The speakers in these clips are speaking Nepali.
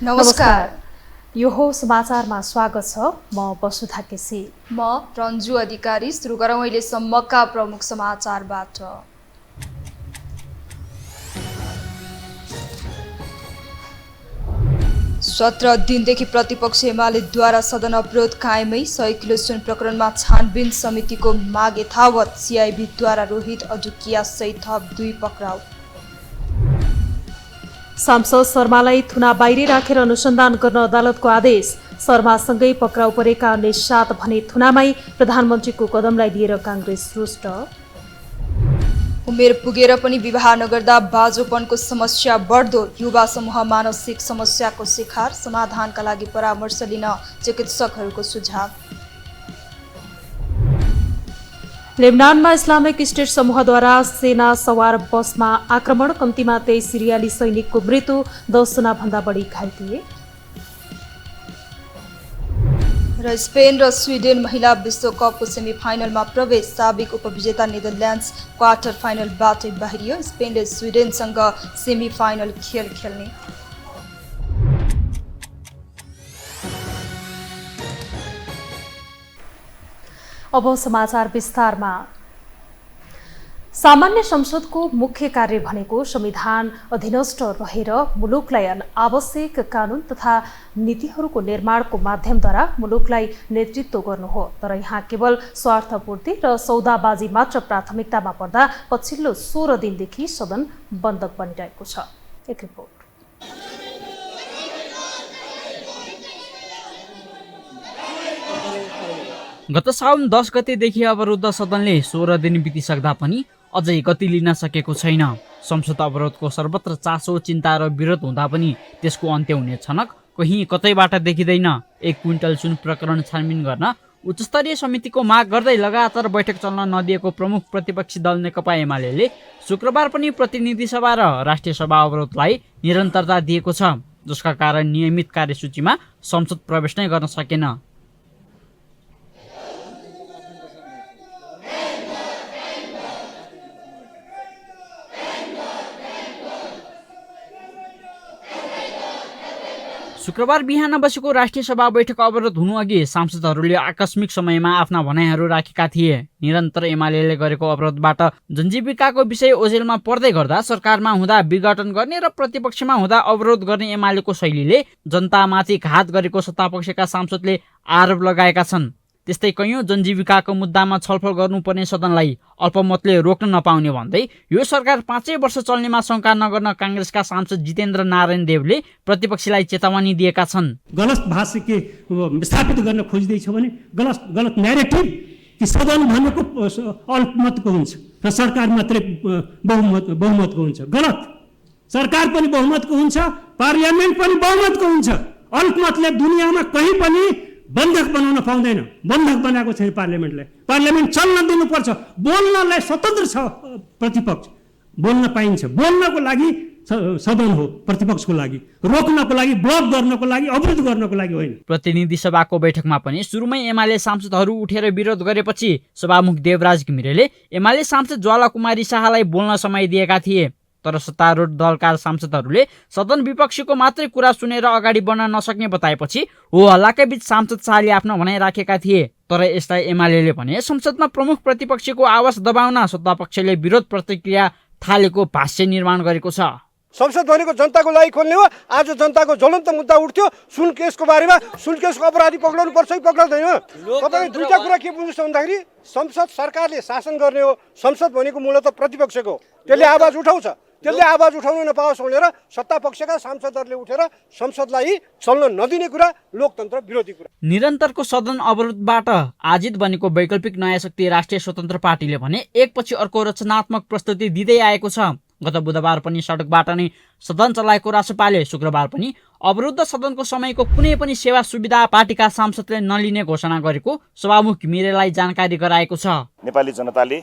नमस्कार। यो हो समाचारमा स्वागत छ। म वसुधा केसी। म रन्जु अधिकारी। सुरु गरौँ अहिलेसम्मका प्रमुख समाचारबाट। 17 दिनदेखि प्रतिपक्ष एमालेद्वारा सदन अवरोध कायमै। 100 किलो सुन प्रकरणमा छानबिन समितिको माग यथावत। सिआइबीद्वारा रोहित अजुकिया सहित थप 2 पक्राउ। सांसद शर्मालाई थुना बाहिरी राखेर अनुसन्धान गर्न अदालतको आदेश। शर्मासँगै पक्राउ परेका अन्य 7 भने थुनामै। प्रधानमन्त्रीको कदमलाई लिएर काङ्ग्रेस रुष्ट। उमेर पुगेर पनि विवाह नगर्दा बाजोपनको समस्या बढ्दो। युवा समूह मानसिक समस्याको शिकार। समाधानका लागि परामर्श लिन चिकित्सकहरूको सुझाव। लेबनानमा इस्लामिक स्टेट समूहद्वारा सेना सवार बसमा आक्रमण। कम्तीमा 23 सिरियाली सैनिकको मृत्यु, 10 जनाभन्दा बढी घाइते थिए। र स्पेन र स्विडेन महिला विश्वकपको सेमिफाइनलमा प्रवेश। साबिक उपविजेता नेदरल्यान्ड्स क्वार्टर फाइनलबाटै बाहिरियो। स्पेनले स्विडेनसँग सेमिफाइनल खेल खेल्ने। अब समाचार विस्तारमा। सामान्य संसदको मुख्य कार्य भनेको संविधान अधीनस्थ रहेर मुलुकलाई आवश्यक कानुन तथा नीतिहरूको निर्माणको माध्यमद्वारा मुलुकलाई नेतृत्व गर्नु हो। तर यहाँ केवल स्वार्थपूर्ति र सौदाबाजी मात्र प्राथमिकतामा पर्दा पछिल्लो 16 दिनदेखि सदन बन्द बनिरहेको छ। एक रिपोर्ट। गत साउन 10 गतेदेखि अवरुद्ध सदनले 16 दिन बितिसक्दा पनि अझै गति लिन सकेको छैन। संसद अवरोधको सर्वत्र चासो, चिन्ता र विरोध हुँदा पनि त्यसको अन्त्य हुने छनक कहीँ कतैबाट देखिँदैन। 1 क्विन्टल सुन प्रकरण छानबिन गर्न उच्चस्तरीय समितिको माग गर्दै लगातार बैठक चल्न नदिएको प्रमुख प्रतिपक्षी दल नेकपा एमाले शुक्रबार पनि प्रतिनिधि सभा र राष्ट्रिय सभा अवरोधलाई निरन्तरता दिएको छ, जसका कारण नियमित कार्यसूचीमा संसद प्रवेश नै गर्न सकेन। शुक्रबार बिहान बसेको राष्ट्रिय सभा बैठक अवरोध हुनुअघि सांसदहरूले आकस्मिक समयमा आफ्ना भनाइहरू राखेका थिए। निरन्तर एमाले गरेको अवरोधबाट जनजीविकाको विषय ओझेलमा पर्दै गर्दा सरकारमा हुँदा विघटन गर्ने र प्रतिपक्षमा हुँदा अवरोध गर्ने एमालेको शैलीले जनतामाथि घात गरेको सत्तापक्षका सांसदले आरोप लगाएका छन्। त्यस्तै कैयौं जनजीविकाको मुद्दामा छलफल गर्नुपर्ने सदनलाई अल्पमतले रोक्न नपाउने भन्दै यो सरकार 5 वर्ष चल्नेमा शंका नगर्न काङ्ग्रेसका सांसद जितेन्द्र नारायण देवले प्रतिपक्षीलाई चेतावनी दिएका छन्। गलत भाषा के स्थापित गर्न खोज्दैछ भने गलत न्यारेटिभ कि सदन भनेको अल्पमतको हुन्छ र सरकार मात्रै बहुमतको हुन्छ। गलत। सरकार पनि बहुमतको हुन्छ, पार्लियामेन्ट पनि बहुमतको हुन्छ। अल्पमतले दुनियाँमा कहीँ पनि बन्धक बनाउन पाउँदैन। बन्धक बनाएको छैन पार्लियामेन्टलाई। पार्लियामेन्ट चल्न दिनुपर्छ। बोल्नलाई स्वतन्त्र छ प्रतिपक्ष, बोल्न पाइन्छ। बोल्नको लागि सदन हो प्रतिपक्षको लागि, रोक्नको लागि, ब्लक गर्नको लागि, अवरोध गर्नको लागि होइन। प्रतिनिधि सभाको बैठकमा पनि सुरुमै एमाले सांसदहरू उठेर विरोध गरेपछि सभामुख देवराज घिमिरेले एमाले सांसद ज्वाला कुमारी शाहलाई बोल्न समय दिएका थिए। तर सत्तारूढ दलका सांसदहरूले सदन विपक्षीको मात्रै कुरा सुनेर अगाडि बढ्न नसक्ने बताएपछि हो हल्लाकै बीच सांसद शाहले आफ्नो भनाइ राखेका थिए। तर यसलाई एमाले भने संसदमा प्रमुख प्रतिपक्षीको आवाज दबाउन सत्तापक्षले विरोध प्रतिक्रिया थालेको भाष्य निर्माण गरेको छ। संसद भनेको जनताको लागि खोल्ने हो। आज जनताको ज्वलन्त मुद्दा उठ्थ्यो सुन केसको बारेमा। सुन केसको अपराधी पक्राउनु पर्छ कि पक्राउँदैन? तपाईले दुईटा कुरा के बुझ्नुहुन्छ भन्दाखेरि संसद सरकारले शासन गर्ने हो। संसद भनेको मूलतः प्रतिपक्षको, त्यसले आवाज उठाउँछ। त्यसले आवाज उठाउन नपाओस् भनेर सत्तापक्षका सांसदहरूले उठेर संसदलाई चल्न नदिने कुरा लोकतन्त्र विरोधी कुरा। निरन्तरको सदन अवरोधबाट आजित बनेको वैकल्पिक नयाँ शक्ति राष्ट्रिय स्वतन्त्र पार्टीले भने एकपछि अर्को रचनात्मक प्रस्तुति दिँदै आएको छ। गत बुधबार पनि सडकबाट नै सदन चलाएको रासपाले शुक्रबार पनि अवरुद्ध सदनको समयको कुनै पनि सेवा सुविधा पार्टीका सांसदले नलिने घोषणा गरेको सभामुख घिमिरेलाई जानकारी गराएको छ। नेपाली जनताले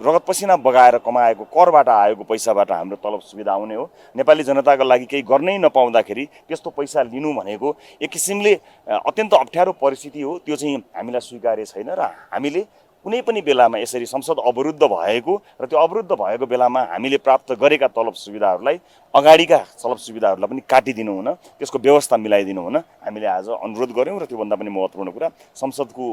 रगत पसिना बगाएर कमाएको करबाट आएको पैसाबाट हाम्रो तलब सुविधा आउने हो। नेपाली जनताको लागि केही गर्नै नपाउँदाखेरि त्यस्तो पैसा लिनु भनेको एक किसिमले अत्यन्त अप्ठ्यारो परिस्थिति हो। त्यो चाहिँ हामीलाई स्वीकार्य छैन र हामीले कुनै पनि बेलामा यसरी संसद अवरुद्ध भएको र त्यो अवरुद्ध भएको बेलामा हामीले प्राप्त गरेका तलब सुविधाहरूलाई अगाडिका तलब सुविधाहरूलाई पनि काटिदिनु हुन, त्यसको व्यवस्था मिलाइदिनु हुन हामीले आज अनुरोध गऱ्यौँ र त्योभन्दा पनि महत्त्वपूर्ण कुरा संसदको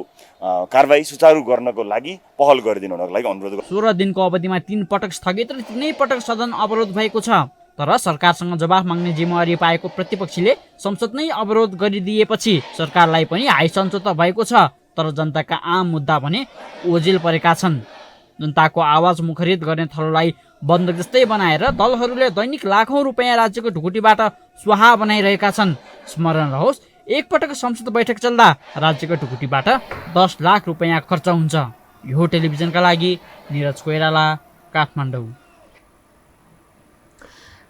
कारबाही सुचारू गर्नको लागि पहल गरिदिनु हुनको लागि अनुरोध गर्छौँ। 16 दिनको अवधिमा 3 पटक स्थगित र 3 पटक सदन अवरोध भएको छ। तर सरकारसँग जवाफ माग्ने जिम्मेवारी पाएको प्रतिपक्षले संसद नै अवरोध गरिदिएपछि सरकारलाई पनि हाई सन्चो त भएको छ, तर जनताका आम मुद्दा भने ओझेल परेका छन्। जनताको आवाज मुखरित गर्ने थलोलाई बन्दक जस्तै बनाएर दलहरूले दैनिक लाखौं रुपियाँ राज्यको ढुकुटीबाट स्वाहा बनाइरहेका छन्। स्मरण रहोस्, एक पटक संसद बैठक चल्दा राज्यको ढुकुटीबाट 10 लाख रुपियाँ खर्च हुन्छ। यो टेलिभिजनका लागि निरज कोइराला, काठमाडौँ।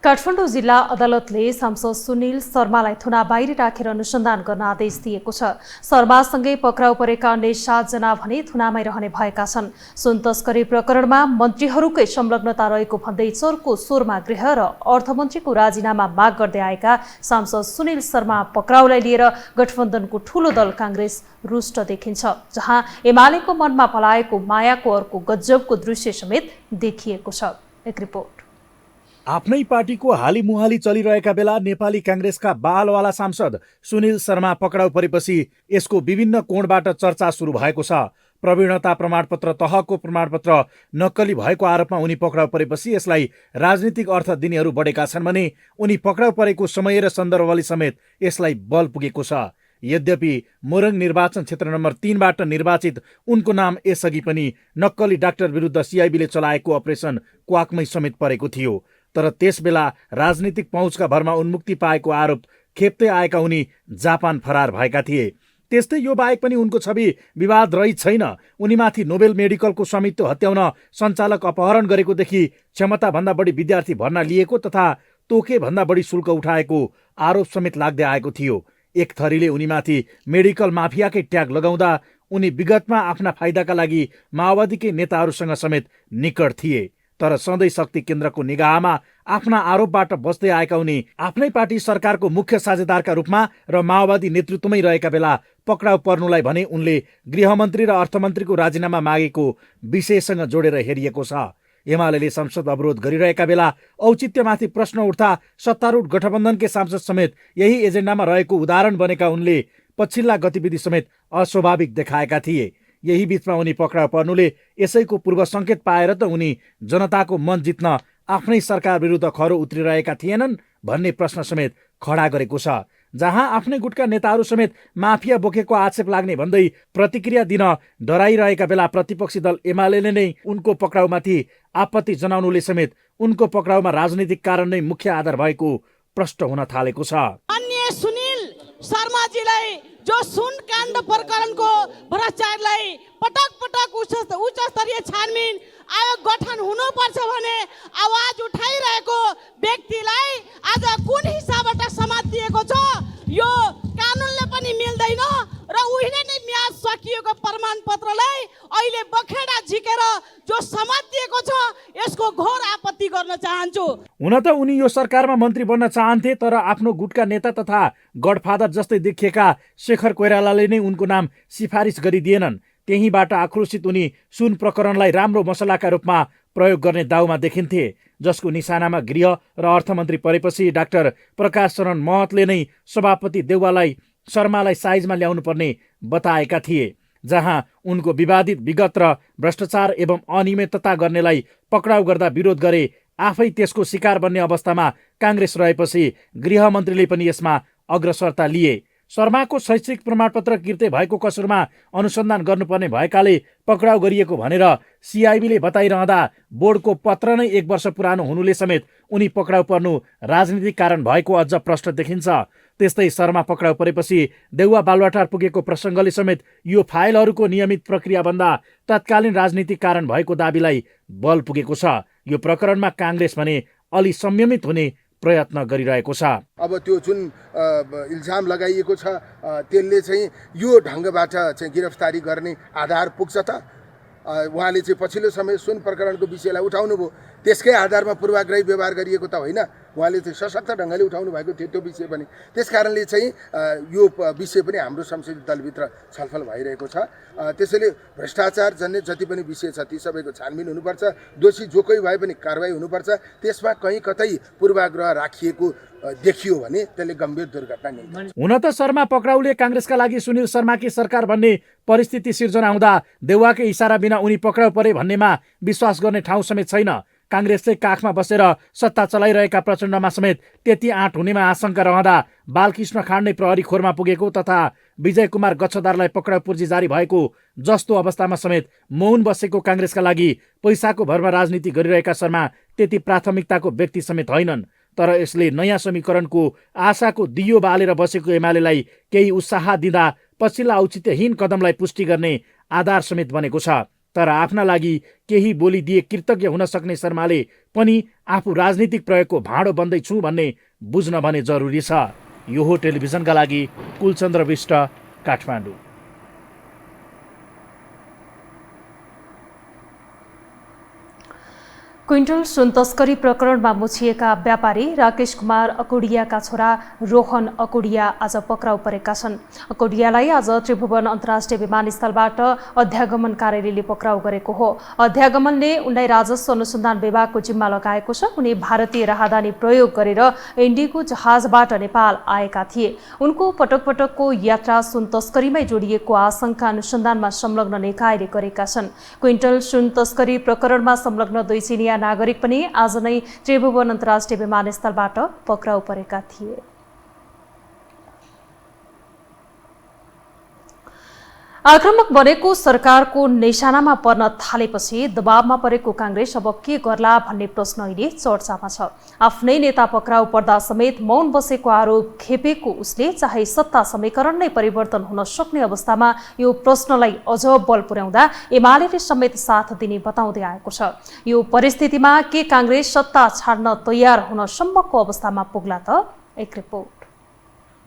काठमाडौँ जिल्ला अदालतले सांसद सुनिल शर्मालाई थुना बाहिर राखेर अनुसन्धान गर्न आदेश दिएको छ। शर्मासँगै पक्राउ परेका अन्य 7 जना भने थुनामै रहने भएका छन्। सुन तस्करी प्रकरणमा मन्त्रीहरूकै संलग्नता रहेको भन्दै चर्को स्वरमा गृह र अर्थमन्त्रीको राजीनामा माग गर्दै आएका सांसद सुनिल शर्मा पक्राउलाई लिएर गठबन्धनको ठूलो दल कांग्रेस रुष्ट देखिन्छ, जहाँ एमालेको मनमा पलाएको मायाको अर्को गजबको दृश्य समेत देखिएको छ। एक रिपोर्ट। आफ्नै पार्टीको हालीमुहाली चलिरहेका बेला नेपाली कांग्रेसका बालवाला सांसद सुनिल शर्मा पक्राउ परेपछि यसको विभिन्न कोणबाट चर्चा सुरु भएको छ। प्रवीणता प्रमाणपत्र तहको प्रमाणपत्र नक्कली भएको आरोपमा उनी पक्राउ परेपछि यसलाई राजनीतिक अर्थ दिनेहरू बढेका छन् भने उनी पक्राउ परेको समय र सन्दर्भले समेत यसलाई बल पुगेको छ। यद्यपि मोरङ निर्वाचन क्षेत्र नम्बर 3बाट निर्वाचित उनको नाम यसअघि पनि नक्कली डाक्टर विरुद्ध सिआइबीले चलाएको अपरेसन क्वाकमै समेत परेको थियो। तर त्यसबेला राजनीतिक पहुँचका भरमा उन्मुक्ति पाएको आरोप खेप्दै आएका उनी जापान फरार भएका थिए। त्यस्तै यो बाहेक पनि उनको छवि विवाद रहित छैन। उनीमाथि नोबेल मेडिकलको स्वामित्व हत्याउन सञ्चालक अपहरण गरेकोदेखि क्षमताभन्दा बढी विद्यार्थी भर्ना लिएको तथा तोकेभन्दा बढी शुल्क उठाएको आरोप समेत लाग्दै आएको थियो। एक थरीले उनीमाथि मेडिकल माफियाकै ट्याग लगाउँदा उनी विगतमा आफ्ना फाइदाका लागि माओवादीकै नेताहरूसँग समेत निकट थिए। तर सधैँ शक्ति केन्द्रको निगाहमा आफ्ना आरोपबाट बस्दै आएका उनी आफ्नै पार्टी सरकारको मुख्य साझेदारका रूपमा र माओवादी नेतृत्वमै रहेका बेला पक्राउ पर्नुलाई भने उनले गृहमन्त्री र अर्थमन्त्रीको राजीनामा मागेको विषयसँग जोडेर हेरिएको छ। एमाले संसद अवरोध गरिरहेका बेला औचित्यमाथि प्रश्न उठ्दा सत्तारूढ गठबन्धनकै सांसद समेत यही एजेन्डामा रहेको उदाहरण बनेका उनले पछिल्ला गतिविधि समेत अस्वाभाविक देखाएका थिए। यही बीचमा उनी पक्राउ पर्नुले यसैको पूर्व सङ्केत पाएर त उनी जनताको मन जित्न आफ्नै सरकार विरुद्ध खरो उत्रिरहेका थिएनन् भन्ने प्रश्न समेत खडा गरेको छ। जहाँ आफ्नै गुटका नेताहरू समेत माफिया बोकेको आक्षेप लाग्ने भन्दै प्रतिक्रिया दिन डराइरहेका बेला प्रतिपक्षी दल एमालेले नै उनको पक्राउमाथि आपत्ति जनाउनुले समेत उनको पक्राउमा राजनीतिक कारण नै मुख्य आधार भएको प्रष्ट हुन थालेको छ। अन्य सुनिल शर्माजीलाई जो सुन काण्ड प्रकरणको भ्रष्टाचारलाई पटक पटक उच्च स्तरीय छानबिन आयोग गठन हुनुपर्छ भने आवाज उठाइरहेको व्यक्तिलाई आज कुन हिसाबबाट समातिएको छ यो कानुनले पनि मिल्दैन र उहिले नै म्याद सकिएको प्रमाणपत्रलाई अहिले बखेडा झिकेर जो समातिएको छ यसको घोर आपत्ति गर्न चाहन्छु। हुन त उनी यो सरकारमा मन्त्री बन्न चाहन्थे, तर आफ्नो गुटका नेता तथा गडफादर जस्तै देखिएका शेखर कोइरालाले नै उनको नाम सिफारिस गरिदिएनन्। त्यहीबाट आक्रोशित उनी सुन प्रकरणलाई राम्रो मसलाका रूपमा प्रयोग गर्ने दाउमा देखिन्थे, जसको निशानामा गृह र अर्थमन्त्री परेपछि डाक्टर प्रकाश शरण महतले नै सभापति देउवालाई शर्मालाई साइजमा ल्याउनु पर्ने बताएका थिए। जहाँ उनको विवादित विगत र भ्रष्टाचार एवं अनियमितता गर्नेलाई पक्राउ गर्दा विरोध गरे, आफै त्यसको शिकार बन्ने अवस्थामा कांग्रेस रहेपछि गृहमन्त्रीले पनि यसमा अग्रसरता लिए। शर्माको शैक्षिक प्रमाणपत्र किर्ते भएको कसुरमा अनुसन्धान गर्नुपर्ने भएकाले पक्राउ गरिएको भनेर सिआइबीले बताइरहँदा बोर्डको पत्र नै 1 वर्ष पुरानो हुनुले समेत उनी पक्राउ पर्नु राजनीतिक कारण भएको अझ प्रष्ट देखिन्छ। त्यस्तै शर्मा पक्राउ परेपछि देउवा बालुवाटार पुगेको प्रसङ्गले समेत यो फाइलहरूको नियमित प्रक्रियाभन्दा तत्कालीन राजनीतिक कारण भएको दाबीलाई बल पुगेको छ। यो प्रकरणमा कांग्रेस भने अलि संयमित हुने प्रयत्न गरिरहेको छ। अब त्यो जुन इल्जाम लगाइएको छ त्यसले चाहिँ यो ढङ्गबाट चाहिँ गिरफ्तारी गर्ने आधार पुग्छ त? उहाँले चाहिँ पछिल्लो समय सुन प्रकरणको विषयलाई उठाउनु भयो, त्यसकै आधारमा पूर्वाग्रही व्यवहार गरिएको त होइन। उहाँले चाहिँ सशक्त ढङ्गले उठाउनु भएको थियो त्यो विषय पनि। त्यस कारणले चाहिँ यो विषय पनि हाम्रो संसदीय दलभित्र छलफल भइरहेको छ। त्यसैले भ्रष्टाचार जन्य जति पनि विषय छ ती सबैको छानबिन हुनुपर्छ, दोषी जो कोही भए पनि कारबाही हुनुपर्छ। त्यसमा कहीँ कतै पूर्वाग्रह राखिएको देखियो भने त्यसले गम्भीर दुर्घटना निम्ति। हुन त शर्मा पक्राउले काङ्ग्रेसका लागि सुनिल शर्माकी सरकार भन्ने परिस्थिति सिर्जना हुँदा देउवाकै इसारा बिना उनी पक्राउ परे भन्नेमा विश्वास गर्ने ठाउँ समेत छैन। काङ्ग्रेस चाहिँ काखमा बसेर सत्ता चलाइरहेका प्रचण्डमा समेत त्यति आँट हुनेमा आशंका रहँदा बालकृष्ण खाँड नै प्रहरी खोरमा पुगेको तथा विजय कुमार गच्छदारलाई पक्राउ पूर्जी जारी भएको जस्तो अवस्थामा समेत मौन बसेको काङ्ग्रेसका लागि पैसाको भरमा राजनीति गरिरहेका शर्मा त्यति प्राथमिकताको व्यक्ति समेत होइनन्। तर यसले नयाँ समीकरणको आशाको दियो बालेर बसेको एमालेलाई केही उत्साह दिँदा पछिल्ला औचित्यहीन कदमलाई पुष्टि गर्ने आधार समेत बनेको छ। तर आफ्ना लागि केही बोली दिए कृतज्ञ हुन सक्ने शर्माले पनि आफू राजनीतिक प्रयोगको भाँडो बन्दैछु भन्ने बुझ्न भने जरुरी छ। यो हो टेलिभिजनका लागि कुलचन्द्र विष्ट, काठमाडौँ। क्विन्टल सुन तस्करी प्रकरणमा मुछिएका व्यापारी राकेश कुमार अकोडियाका छोरा रोहन अकोडिया आज पक्राउ परेका छन्। अकोडियालाई आज त्रिभुवन अन्तर्राष्ट्रिय विमानस्थलबाट अध्यागमन कार्यालयले पक्राउ गरेको हो। अध्यागमनले उनलाई राजस्व अनुसन्धान विभागको जिम्मा लगाएको छ। उनी भारतीय राहदानी प्रयोग गरेर इन्डिगो जहाजबाट नेपाल आएका थिए। उनको पटक पटकको यात्रा सुन तस्करीमै जोडिएको आशंका अनुसन्धानमा संलग्न निकायले गरेका छन्। क्विन्टल सुन तस्करी प्रकरणमा संलग्न 2 चिनिया नागरिक पनि आज नै त्रिभुवन अन्तर्राष्ट्रिय विमानस्थलबाट पक्राउ परेका थिए। आक्रामक बनेको सरकारको निशानामा पर्न थालेपछि दबावमा परेको काङ्ग्रेस अब के गर्ला भन्ने प्रश्न अहिले चर्चामा छ। आफ्नै नेता पक्राउ पर्दा समेत मौन बसेको आरोप खेपेको उसले चाहे सत्ता समीकरण नै परिवर्तन हुन सक्ने अवस्थामा यो प्रश्नलाई अझ बल पुर्याउँदा एमालेले समेत साथ दिने बताउँदै आएको छ। यो परिस्थितिमा के काङ्ग्रेस सत्ता छाड्न तयार हुन सम्मको अवस्थामा पुग्ला त? एक रिपोर्ट।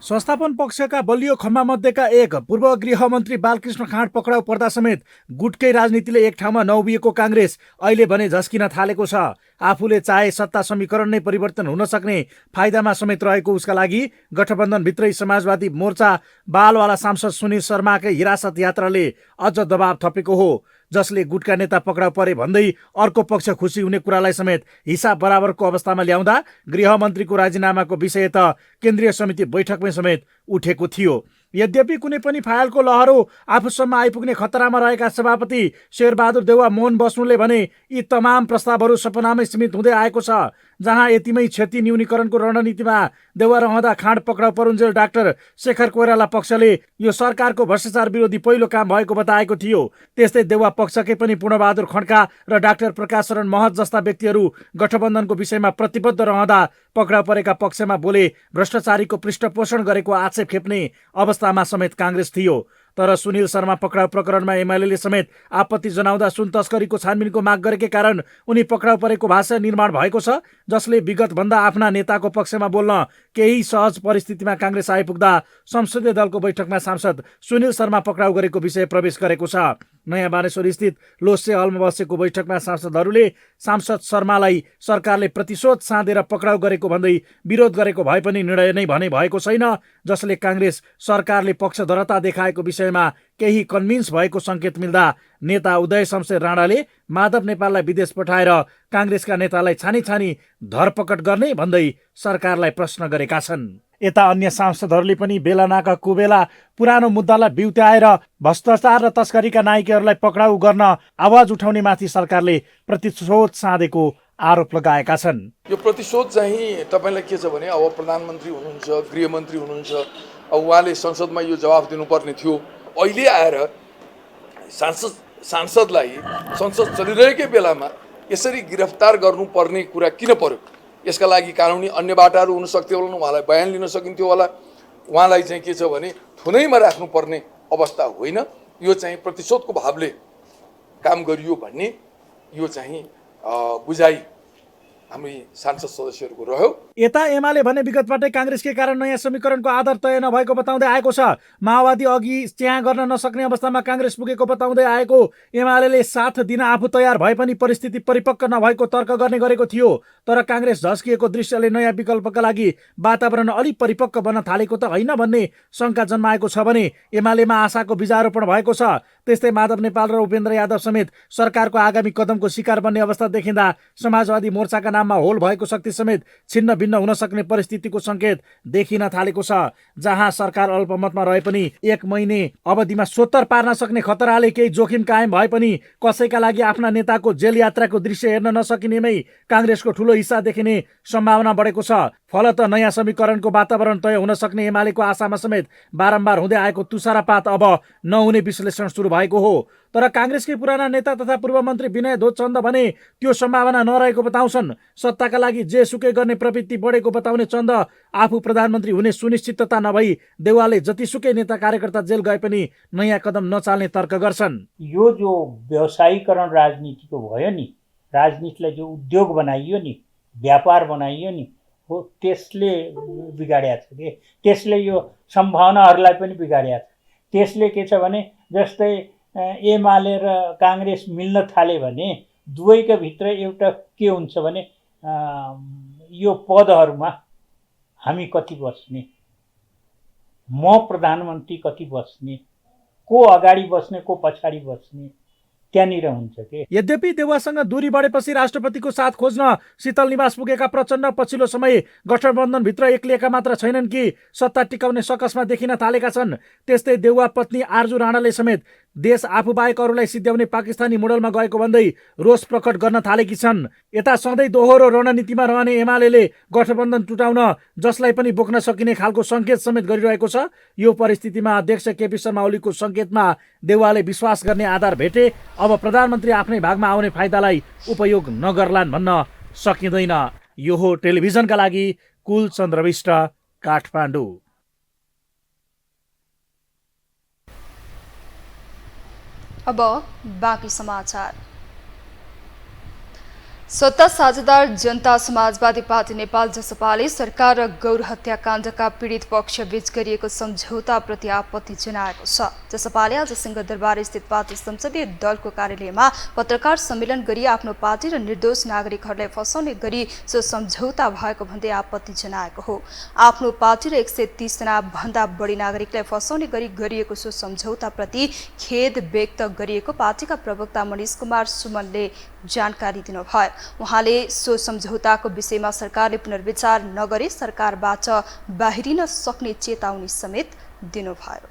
संस्थापन पक्षका बलियो खम्बा मध्येका एक पूर्व गृहमन्त्री बालकृष्ण खाँड पक्राउ पर्दा समेत गुटकै राजनीतिले एक ठाउँमा नउभिएको काङ्ग्रेस अहिले भने झस्किन थालेको छ। आफूले चाहे सत्ता समीकरण नै परिवर्तन हुन सक्ने फाइदामा समेत रहेको उसका लागि गठबन्धनभित्रै समाजवादी मोर्चा बालवाला सांसद सुनिल शर्माकै हिरासत यात्राले अझ दबाव थपेको हो, जसले गुटका नेता पक्राउ परे भन्दै अर्को पक्ष खुसी हुने कुरालाई समेत हिसाब बराबरको अवस्थामा ल्याउँदा गृहमन्त्रीको राजीनामाको विषय त केन्द्रीय समिति बैठकमै समेत उठेको थियो। यद्यपि कुनै पनि फाइलको लहरो आफूसम्म आइपुग्ने खतरामा रहेका सभापति शेरबहादुर देउवा मोहन बस्नुले भने यी तमाम प्रस्तावहरू सपनामै सीमित हुँदै आएको छ। जहाँ यतिमै क्षति न्यूनीकरणको रणनीतिमा देउवा रहँदा खाँड पक्राउ परुन्जेल डाक्टर शेखर कोइराला पक्षले यो सरकारको भ्रष्टाचार विरोधी पहिलो काम भएको बताएको थियो। त्यस्तै देउवा पक्षकै पनि पूर्णबहादुर खड्का र डाक्टर प्रकाश शरण महत जस्ता व्यक्तिहरू गठबन्धनको विषयमा प्रतिबद्ध रहँदा पक्राउ परेका पक्षमा बोले भ्रष्टाचारीको पृष्ठपोषण गरेको आक्षेप खेप्ने अवस्थामा समेत काङ्ग्रेस थियो। तर सुनिल शर्मा पक्राउ प्रकरणमा एमालेले समेत आपत्ति जनाउँदा सुन तस्करीको छानबिनको माग गरेकै कारण उनी पक्राउ परेको भाषा निर्माण भएको छ, जसले विगतभन्दा आफ्ना नेताको पक्षमा बोल्न केही सहज परिस्थितिमा काङ्ग्रेस आइपुग्दा संसदीय दलको बैठकमा सांसद सुनिल शर्मा पक्राउ गरेको विषय प्रवेश गरेको छ। नयाँ बानेश्वर स्थित लोसे हलमा बसेको बैठकमा सांसदहरूले सांसद शर्मालाई सरकारले प्रतिशोध साँधेर पक्राउ गरेको भन्दै विरोध गरेको भए पनि निर्णय नै भने भएको छैन, जसले काङ्ग्रेस सरकारले पक्षधरता देखाएको विषयमा केही कन्भिन्स भएको सङ्केत मिल्दा नेता उदय शमशेर राणाले माधव नेपाललाई विदेश पठाएर काङ्ग्रेसका नेतालाई छानी छानी धरपकड गर्ने भन्दै सरकारलाई प्रश्न गरेका छन्। यता अन्य सांसदहरूले पनि बेला नाका कुबेला पुरानो मुद्दालाई बिउत्याएर भ्रष्टाचार र तस्करीका नायकहरूलाई पक्राउ गर्न आवाज उठाउने माथि सरकारले प्रतिशोध साधेको आरोप लगाएका छन्। यो प्रतिशोध चाहिँ तपाईँलाई के छ भने अब प्रधानमन्त्री हुनुहुन्छ, गृहमन्त्री हुनुहुन्छ, अब उहाँले संसदमा यो जवाफ दिनुपर्ने थियो। अहिले आएर सांसदलाई संसद चलिरहेकै बेलामा यसरी गिरफ्तार गर्नुपर्ने कुरा किन पर्यो? यसका लागि कानुनी अन्य बाटाहरू हुन सक्थ्यो होला, उहाँलाई बयान लिन सकिन्थ्यो होला। उहाँलाई चाहिँ के छ भने थुनैमा राख्नुपर्ने अवस्था होइन। यो चाहिँ प्रतिशोधको भावले काम गरियो भन्ने यो चाहिँ बुझाइ हामी सांसद सदस्यहरूको रह्यो। यता एमाले भने विगतबाटै काङ्ग्रेसकै कारण नयाँ समीकरणको आधार तय नभएको बताउँदै आएको छ। माओवादी अघि च्याह गर्न नसक्ने अवस्थामा काङ्ग्रेस पुगेको बताउँदै आएको एमाले साथ दिन आफू तयार भए पनि परिस्थिति परिपक्व नभएको तर्क गर्ने गरेको थियो। तर काङ्ग्रेस झस्किएको दृश्यले नयाँ विकल्पका लागि वातावरण अलि परिपक्व बन्न थालेको त होइन भन्ने शङ्का जन्माएको छ भने एमालेमा आशाको बीजारोपण भएको छ। त्यस्तै माधव नेपाल र उपेन्द्र यादव समेत सरकारको आगामी कदमको शिकार बन्ने अवस्था देखिँदा समाजवादी मोर्चाका नाममा होल भएको शक्ति समेत छिन्न भिन्न हुन सक्ने परिस्थितिको सङ्केत देखिन थालेको छ। जहाँ सरकार अल्पमतमा रहे पनि 1 महिने अवधिमा 70 पार्न सक्ने खतराले केही जोखिम कायम भए पनि कसैका लागि आफ्ना नेताको जेल यात्राको दृश्य हेर्न नसकिनेमै काङ्ग्रेसको ठुलो हिस्सा देखिने सम्भावना बढेको छ। फलत नयाँ समीकरणको वातावरण तय हुन सक्ने एमालेको आशामा समेत बारम्बार हुँदै आएको तुषारापात अब नहुने विश्लेषण सुरु भएको हो। तर काङ्ग्रेसकै पुराना नेता तथा पूर्व मन्त्री विनय चन्द भने त्यो सम्भावना नरहेको बताउँछन्। सत्ताका लागि जे सुकै गर्ने प्रवृत्ति बढेको बताउने चन्द आफू प्रधानमन्त्री हुने सुनिश्चितता नभई देउवाले जतिसुकै नेता कार्यकर्ता जेल गए पनि नयाँ कदम नचाल्ने तर्क गर्छन्। यो जो व्यवसायीकरण राजनीतिको भयो नि, राजनीतिलाई जो उद्योग बनाइयो नि, व्यापार बनाइयो नि, हो त्यसले बिगाडेको छ कि त्यसले यो सम्भावनाहरूलाई पनि बिगाडेको छ। त्यसले के छ भने जस्तै एमाले र काङ्ग्रेस मिल्न थाले भने दुवैका भित्र एउटा के हुन्छ भने यो पदहरूमा हामी कति बस्ने, म प्रधानमन्त्री कति बस्ने, को अगाडि बस्ने को पछाडि बस्ने, त्यहाँनिर हुन्छ के। यद्यपि देउवासँग दूरी बढेपछि राष्ट्रपतिको साथ खोज्न शीतल निवास पुगेका प्रचण्ड पछिल्लो समय गठबन्धनभित्र एक्लिएका मात्र छैनन् कि सत्ता टिकाउने सकसमा देखिन थालेका छन्। त्यस्तै देउवा पत्नी आर्जु राणाले समेत देश आफू बाहेक अरूलाई सिद्ध्याउने पाकिस्तानी मोडलमा गएको भन्दै रोष प्रकट गर्न थालेकी छन्। यता सधैँ दोहोरो रणनीतिमा रहने एमाले गठबन्धन टुटाउन जसलाई पनि बोक्न सकिने खालको सङ्केत समेत गरिरहेको छ। यो परिस्थितिमा अध्यक्ष केपी शर्मा ओलीको सङ्केतमा देउवाले विश्वास गर्ने आधार भेटे अब प्रधानमन्त्री आफ्नै भागमा आउने फाइदालाई उपयोग नगर्लान् भन्न सकिँदैन। यो हो टेलिभिजनका लागि कुलचन्द्र विष्ट, काठमाडौँ। अब बाँकी समाचार। सत्ता साझेदार जनता समाजवादी पार्टी नेपाल जसपाले सरकार र गौर हत्याकाण्डका पीडित पक्षबीच गरिएको सम्झौताप्रति आपत्ति जनाएको छ। जसपाले आज सिंहदरबार स्थित पार्टी संसदीय दलको कार्यालयमा पत्रकार सम्मेलन गरी आफ्नो पार्टी र निर्दोष नागरिकहरूलाई फसाउने गरी सो सम्झौता भएको भन्दै आपत्ति जनाएको हो। आफ्नो पार्टी र 130 जना भन्दा बढी नागरिकलाई फसाउने गरी गरिएको सो सम्झौताप्रति खेद व्यक्त गरिएको पार्टीका प्रवक्ता मनिष कुमार सुमनले जानकारी दिनुभयो। उहाँले सो सम्झौताको विषयमा सरकारले पुनर्विचार नगरे सरकारबाट बाहिरिन सक्ने चेतावनी समेत दिनुभयो।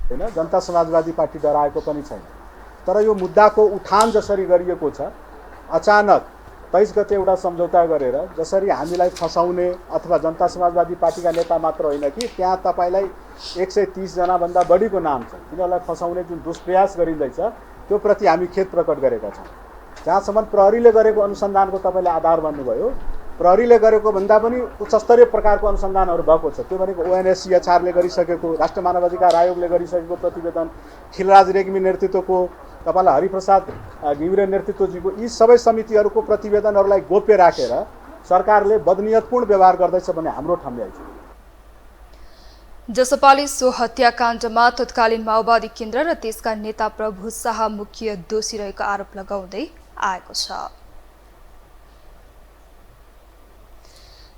हैन, जनता समाजवादी पार्टी डराएको पनि छैन। तर यो मुद्दाको उठान जसरी गरिएको छ, अचानक 23 गते एउटा सम्झौता गरेर जसरी हामीलाई फसाउने अथवा जनता समाजवादी पार्टीका नेता मात्र होइन कि त्यहाँ तपाईलाई 130 जना भन्दा बढीको नाम छ, तिनीहरूलाई फसाउने जुन दुष्प्रयास गरिँदैछ त्यो प्रति हामी खेद प्रकट गरेका छौँ। जहाँसम्म प्रहरीले गरेको अनुसन्धानको तपाईँले आधार भन्नुभयो, प्रहरीले गरेको भन्दा पनि उच्चस्तरीय प्रकारको अनुसन्धानहरू भएको छ। त्यो भनेको ONSCHR-ले गरिसकेको, राष्ट्रिय मानवाधिकार आयोगले गरिसकेको प्रतिवेदन, खिलराज रेग्मी नेतृत्वको, तपाईँलाई हरिप्रसाद घिमिरे नेतृत्वजीको यी सबै समितिहरूको प्रतिवेदनहरूलाई गोप्य राखेर सरकारले बदनियतपूर्ण व्यवहार गर्दैछ भन्ने हाम्रो ठम्याइ छ। जसपाले सो हत्याकाण्डमा तत्कालीन माओवादी केन्द्र र त्यसका नेता प्रभु शाह मुख्य दोषी रहेको आरोप लगाउँदै आएको छ।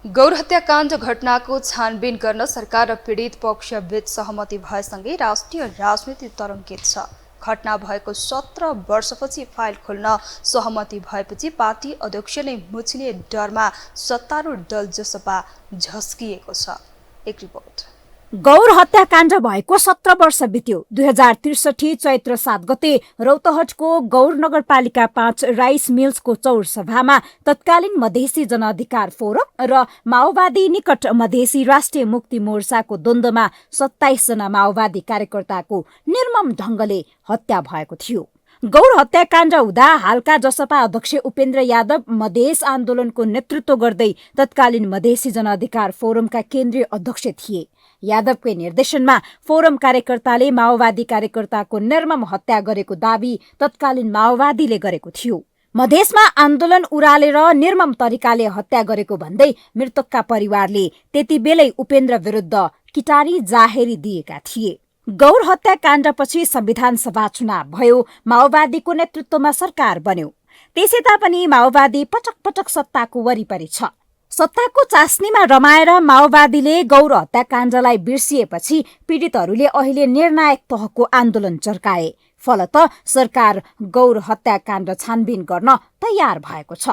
गौर हत्याकाण्ड घटनाको छानबिन गर्न सरकार र पीडित पक्षबीच सहमति भएसँगै राष्ट्रिय राजनीति तरङ्गित छ। घटना भएको 17 वर्षपछि फाइल खोल्न सहमति भएपछि पार्टी अध्यक्षले मुछिने डरमा सत्तारूढ दल जसपा झस्किएको छ। एक रिपोर्ट। गौर हत्याकाण्ड भएको 17 वर्ष बित्यो। 2063 चैत्र 7 गते रौतहटको गौर नगरपालिका 5 राइस मिल्सको चौर सभामा तत्कालीन मधेसी जनअधिकार फोरम र माओवादी निकट मधेसी राष्ट्रिय मुक्ति मोर्चाको द्वन्द्वमा 27 जना माओवादी कार्यकर्ताको निर्मम ढंगले हत्या भएको थियो। गौर हत्याकाण्ड हुँदा हालका जसपा अध्यक्ष उपेन्द्र यादव मधेस आन्दोलनको नेतृत्व गर्दै तत्कालीन मधेसी जनअधिकार फोरमका केन्द्रीय अध्यक्ष थिए। यादवकै निर्देशनमा फोरम कार्यकर्ताले माओवादी कार्यकर्ताको निर्मम हत्या गरेको दावी तत्कालीन माओवादीले गरेको थियो। मधेसमा आन्दोलन उरालेर निर्मम तरिकाले हत्या गरेको भन्दै मृतकका परिवारले त्यतिबेलै उपेन्द्र विरुद्ध किटारी जाहेरी दिएका थिए। गौर हत्याकाण्डपछि संविधान सभा चुनाव भयो, माओवादीको नेतृत्वमा सरकार बन्यो। त्यसै तापनि माओवादी पटक पटक सत्ताको वरिपरि छ। सत्ताको चास्नीमा रमाएर माओवादीले गौर हत्याकाण्डलाई बिर्सिएपछि पीडितहरूले अहिले निर्णायक तहको आन्दोलन चर्काए। फलत सरकार गौर हत्याकाण्ड छानबिन गर्न तयार भएको छ।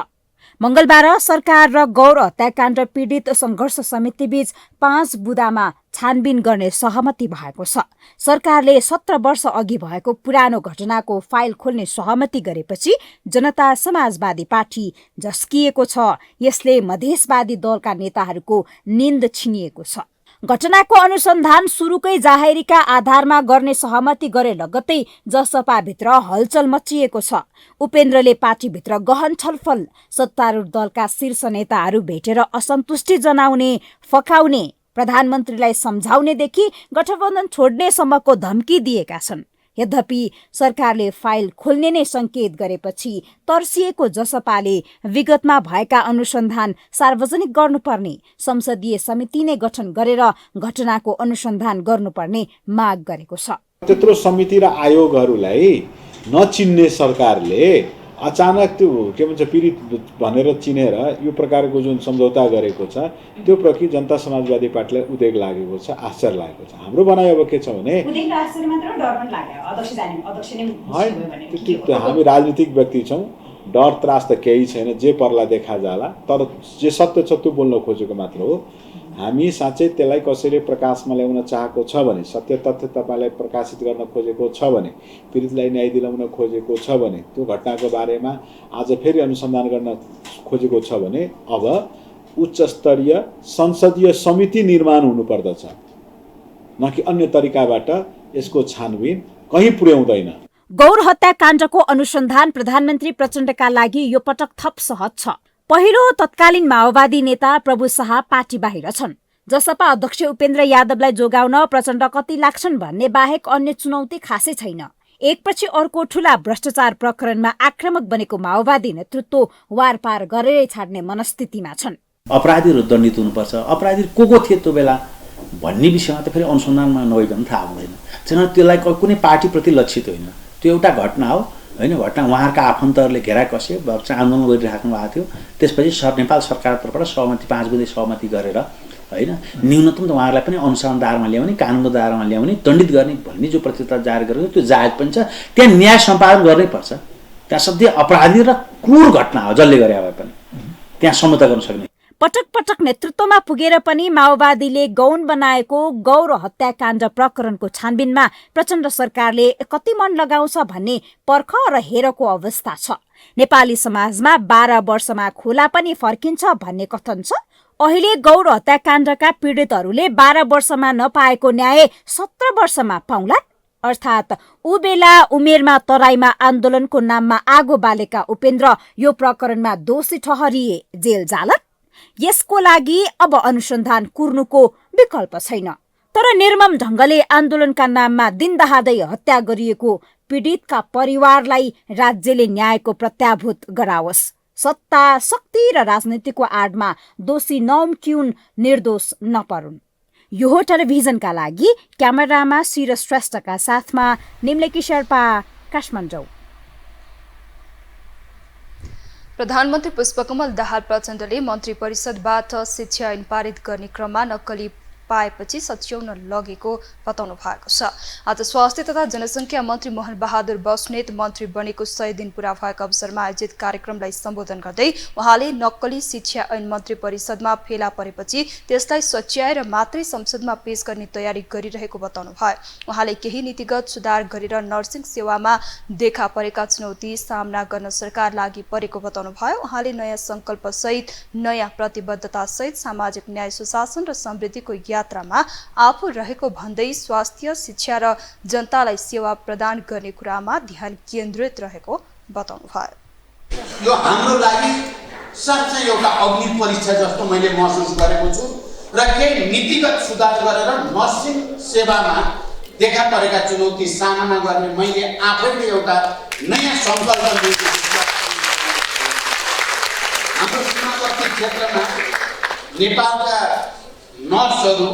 मंगलबार सरकार र गौर हत्याकाण्ड पीडित संघर्ष समितिबीच 5 बुँदामा छानबिन गर्ने सहमति भएको छ। सरकारले 17 वर्ष अघि भएको पुरानो घटनाको फाइल खोल्ने सहमति गरेपछि जनता समाजवादी पार्टी झस्किएको छ। यसले मधेसवादी दलका नेताहरूको निन्द छिनिएको छ। घटनाको अनुसन्धान सुरुकै जाहेरीका आधारमा गर्ने सहमति गरे लगत्तै जसपाभित्र हलचल मचिएको छ। उपेन्द्रले पार्टीभित्र गहन छलफल, सत्तारूढ दलका शीर्ष नेताहरू भेटेर असन्तुष्टि जनाउने, फकाउने, प्रधानमन्त्रीलाई सम्झाउनेदेखि गठबन्धन छोड्नेसम्मको धम्की दिएका छन्। यद्यपि सरकारले फाइल खोल्ने नै संकेत गरेपछि तर्सिएको जसपाले विगतमा भएका अनुसन्धान सार्वजनिक गर्नुपर्ने, संसदीय समिति नै गठन गरेर घटनाको अनुसन्धान गर्नुपर्ने माग गरेको छ। त्यत्रो समिति र आयोगहरूलाई नचिन्ने सरकारले अचानक त्यो के भन्छ पीडित भनेर चिनेर यो प्रकारको जुन सम्झौता गरेको छ त्यो प्रति जनता समाजवादी पार्टीलाई उद्वेग लागेको छ, आश्चर्य लागेको छ। हाम्रो भनाइ अब के छ भने हामी राजनीतिक व्यक्ति छौँ, डर त्रास त केही छैन, जे पर्ला देखा जाला, तर जे सत्य छ त्यो बोल्न खोजेको मात्र हो। हामी साँच्चै त्यसलाई कसैले प्रकाशमा ल्याउन चाहेको छ भने, सत्य तथ्य तपाईँलाई प्रकाशित गर्न खोजेको छ भने, पीडितलाई न्याय दिलाउन खोजेको छ भने, त्यो घटनाको बारेमा आज फेरि अनुसन्धान गर्न खोजेको छ भने अब उच्च स्तरीय संसदीय समिति निर्माण हुनुपर्दछ, न कि अन्य तरिकाबाट यसको छानबिन कहीँ पुर्याउँदैन। गौर हत्याकाण्डको अनुसन्धान प्रधानमन्त्री प्रचण्डका लागि यो पटक थप सहज छ। पहिलो तत्कालीन माओवादी नेता प्रभु शाह पार्टी बाहिर छन्। जसपा अध्यक्ष उपेन्द्र यादवलाई जोगाउन प्रचण्ड कति लाग्छन् भन्ने बाहेक अन्य चुनौती खासै छैन। एकपछि अर्को ठूला भ्रष्टाचार प्रकरणमा आक्रामक बनेको माओवादी नेतृत्व वारपार गरेरै छाड्ने मनस्थितिमा छन्। अपराधीहरू दण्डित हुनुपर्छ, अपराधी को थिए त्यो बेला भन्ने विषयमा त फेरि अनुसन्धानमा नगइकन थाहा हुँदैन। किनभने त्यसलाई कुनै पार्टीप्रति लक्षित होइन, त्यो एउटा घटना हो होइन। घटना उहाँहरूका आफन्तहरूले घेरा कसे आन्दोलन गरिराख्नु भएको थियो। त्यसपछि नेपाल सरकार तर्फबाट सहमति 5 बुँदे सहमति गरेर होइन न्यूनतम त उहाँहरूलाई पनि अनुसन्धान दायरामा ल्याउने, कानुनको दायरामा ल्याउने, दण्डित गर्ने भन्ने जो प्रतिबद्धता जारी गरेको त्यो जायज पनि छ। त्यहाँ न्याय सम्पादन गर्नै पर्छ। त्यहाँ सधैँ अपराधी र क्रूर घटना हो, जसले गरे भए पनि त्यहाँ समझौता गर्न सक्ने। पटक पटक नेतृत्वमा पुगेर पनि माओवादीले गौण बनाएको गौर हत्याकाण्ड प्रकरणको छानबिनमा प्रचण्ड सरकारले कति मन लगाउँछ भन्ने पर्ख र हेरको अवस्था छ। नेपाली समाजमा 12 वर्षमा खोला पनि फर्किन्छ भन्ने कथन छ। अहिले गौर हत्याकाण्डका पीडितहरूले 12 वर्षमा नपाएको न्याय 17 वर्षमा पाउलान्। अर्थात् ऊ बेला उमेरमा तराईमा आन्दोलनको नाममा आगो बालेका उपेन्द्र यो प्रकरणमा दोषी ठहरिए, जेल जालन्। यसको लागि अब अनुसन्धान कुर्नुको विकल्प छैन। तर निर्मम ढंगले आन्दोलनका नाममा दिनदहादै हत्या गरिएको पीडितका परिवारलाई राज्यले न्यायको प्रत्याभूत गराओस्। सत्ता, शक्ति र राजनीतिको आडमा दोषी नउम्किउन्, निर्दोष नपरुन्। यो हो टेलिभिजनका लागि क्यामेरामा शिर श्रेष्ठका साथमा निम्लेकी शेर्पा, काठमाडौँ। प्रधानमन्त्री पुष्पकमल दाहाल प्रचण्डले मन्त्री परिषदबाट शिक्षा ऐन पारित गर्ने क्रममा नक्कली पाएपछि सच्याउन लगेको बताउनु भएको छ। आज स्वास्थ्य तथा जनसङ्ख्या मन्त्री मोहन बहादुर बस्नेत मन्त्री बनेको 100 दिन पूरा भएको अवसरमा आयोजित कार्यक्रमलाई सम्बोधन गर्दै उहाँले नक्कली शिक्षा ऐन मन्त्री परिषदमा फेला परेपछि त्यसलाई सच्याएर मात्रै संसदमा पेश गर्ने तयारी गरिरहेको बताउनु भयो। उहाँले केही नीतिगत सुधार गरेर नर्सिङ सेवामा देखा परेका चुनौती सामना गर्न सरकार लागि परेको बताउनु भयो। उहाँले नयाँ संकल्पसहित, नयाँ प्रतिबद्धतासहित सामाजिक न्याय, सुशासन र समृद्धिको यात्रामा आफू रहेको भन्दै स्वास्थ्य, शिक्षा र जनतालाई सेवा प्रदान गर्ने कुरामा ध्यान केन्द्रित रहेको बताउनु भयो। यो हाम्रो लागि साँच्चै एउटा अग्नि परीक्षा जस्तो मैले महसुस गरेको छु र केही नीतिगत सुधार गरेर नर्सिङ सेवामा देखा परेका चुनौती सामना गर्ने मैले आफैले एउटा नयाँ सङ्कल्प लिएको छु। क्षेत्रमा नेपालका नर्सहरू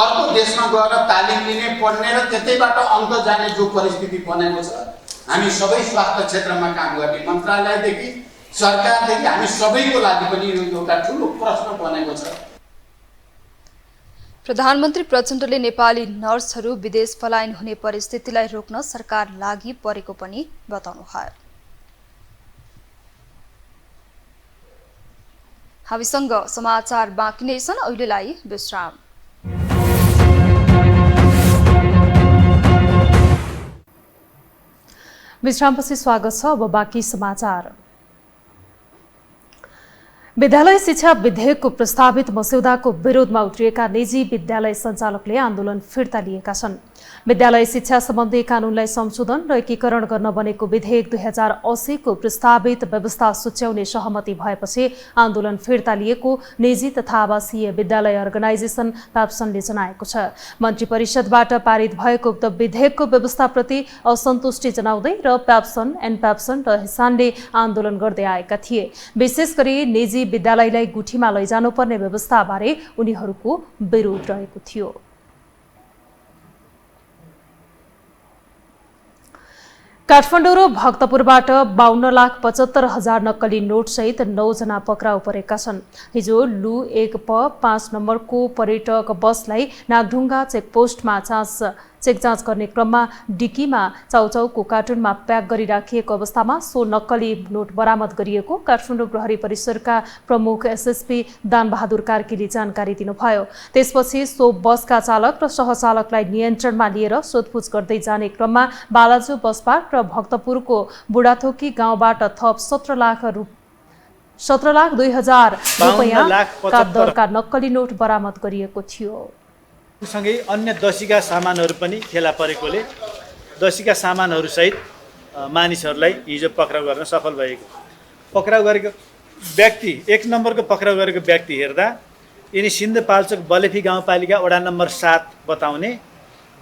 अर्को देशमा गएर तालिम लिने, पढ्ने र त्यतैबाट अङ्क जाने जो परिस्थिति बनेको छ, हामी सबै स्वास्थ्य क्षेत्रमा काम गर्ने मन्त्रालयदेखि सरकारदेखि हामी सबैको लागि पनि यो एउटा ठुलो प्रश्न बनेको छ। प्रधानमन्त्री प्रचण्डले नेपाली नर्सहरू विदेश पलायन हुने परिस्थितिलाई रोक्न सरकार लागि परेको पनि बताउनुभयो। हामीसँग समाचार बाँकी नै छन्, अहिलेलाई विश्राम। विश्रामपछि स्वागत छ। अब बाँकी समाचार। विद्यालय शिक्षा विधेयकको प्रस्तावित मस्यौदाको विरोधमा उत्रिएका निजी विद्यालय सञ्चालकले आन्दोलन फिर्ता लिएका छन्। विद्यालय शिक्षा सम्बन्धी कानूनलाई संशोधन र एकीकरण गर्न बनेको विधेयक 2080 को प्रस्तावित व्यवस्था सुच्याउने सहमति भएपछि आन्दोलन फिर्ता लिएको निजी तथा आवासीय विद्यालय अर्गनाइजेसन प्याप्सनले जनाएको छ। मन्त्री परिषदबाट पारित भएको उक्त विधेयकको व्यवस्थाप्रति असन्तुष्टि जनाउँदै र प्याप्सन, एनप्याप्सन र हिसानले आन्दोलन गर्दै आएका थिए। विशेष गरी निजी विद्यालयलाई गुठीमा लैजानुपर्ने व्यवस्थाबारे उनीहरूको विरोध रहेको थियो। काठमाडौँ र भक्तपुरबाट 52,75,000 नक्कली नोटसहित 9 जना पक्राउ परेका छन्। हिजो लु 1 प 5 नम्बरको पर्यटक बसलाई नागढुङ्गा चेकपोस्टमा चेक जाँच गर्ने क्रममा डिकीमा चाउचाउको कार्टुनमा प्याक गरी राखिएको अवस्थामा सो नक्कली नोट बरामद गरिएको काठमाडौँ प्रहरी परिसरका प्रमुख एसएसपी दानबहादुर कार्कीले जानकारी दिनुभयो। त्यसपछि सो बसका चालक र सहचालकलाई नियन्त्रणमा लिएर सोधपुछ गर्दै जाने क्रममा बालाजु बस पार्क र भक्तपुरको बुढाथोकी गाउँबाट थप 17,02,000 रुपैयाँका दरका नक्कली नोट बरामद गरिएको थियो। सँगै अन्य दसीका सामानहरू पनि फेला परेकोले दसीका सामानहरूसहित मानिसहरूलाई हिजो पक्राउ गर्न सफल भएको। पक्राउ गरेको व्यक्ति 1 नम्बरको पक्राउ गरेको व्यक्ति हेर्दा यिनी सिन्धुपाल्चोक बलेफी गाउँपालिका वडा नम्बर 7 बताउने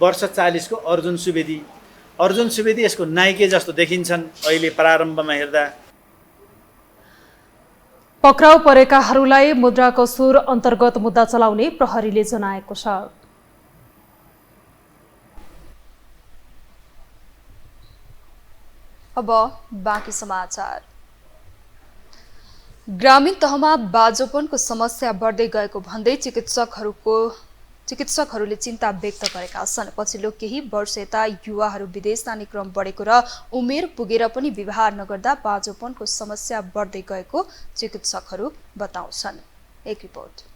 वर्ष 40 को अर्जुन सुवेदी यसको नाइके जस्तो देखिन्छन् अहिले प्रारम्भमा हेर्दा। पक्राउ परेकाहरूलाई मुद्रा कसुर अन्तर्गत मुद्दा चलाउने प्रहरीले जनाएको छ। अब बाँकी समाचार। ग्रामीण तहमा बाजोपनको समस्या बढ्दै गएको भन्दै चिकित्सकहरूले चिन्ता व्यक्त गरेका छन्। पछिल्लो केही वर्ष यता युवाहरू विदेश जाने क्रम बढेको र उमेर पुगेर पनि विवाह नगर्दा बाजोपनको समस्या बढ्दै गएको चिकित्सकहरू बताउँछन्। एक रिपोर्ट।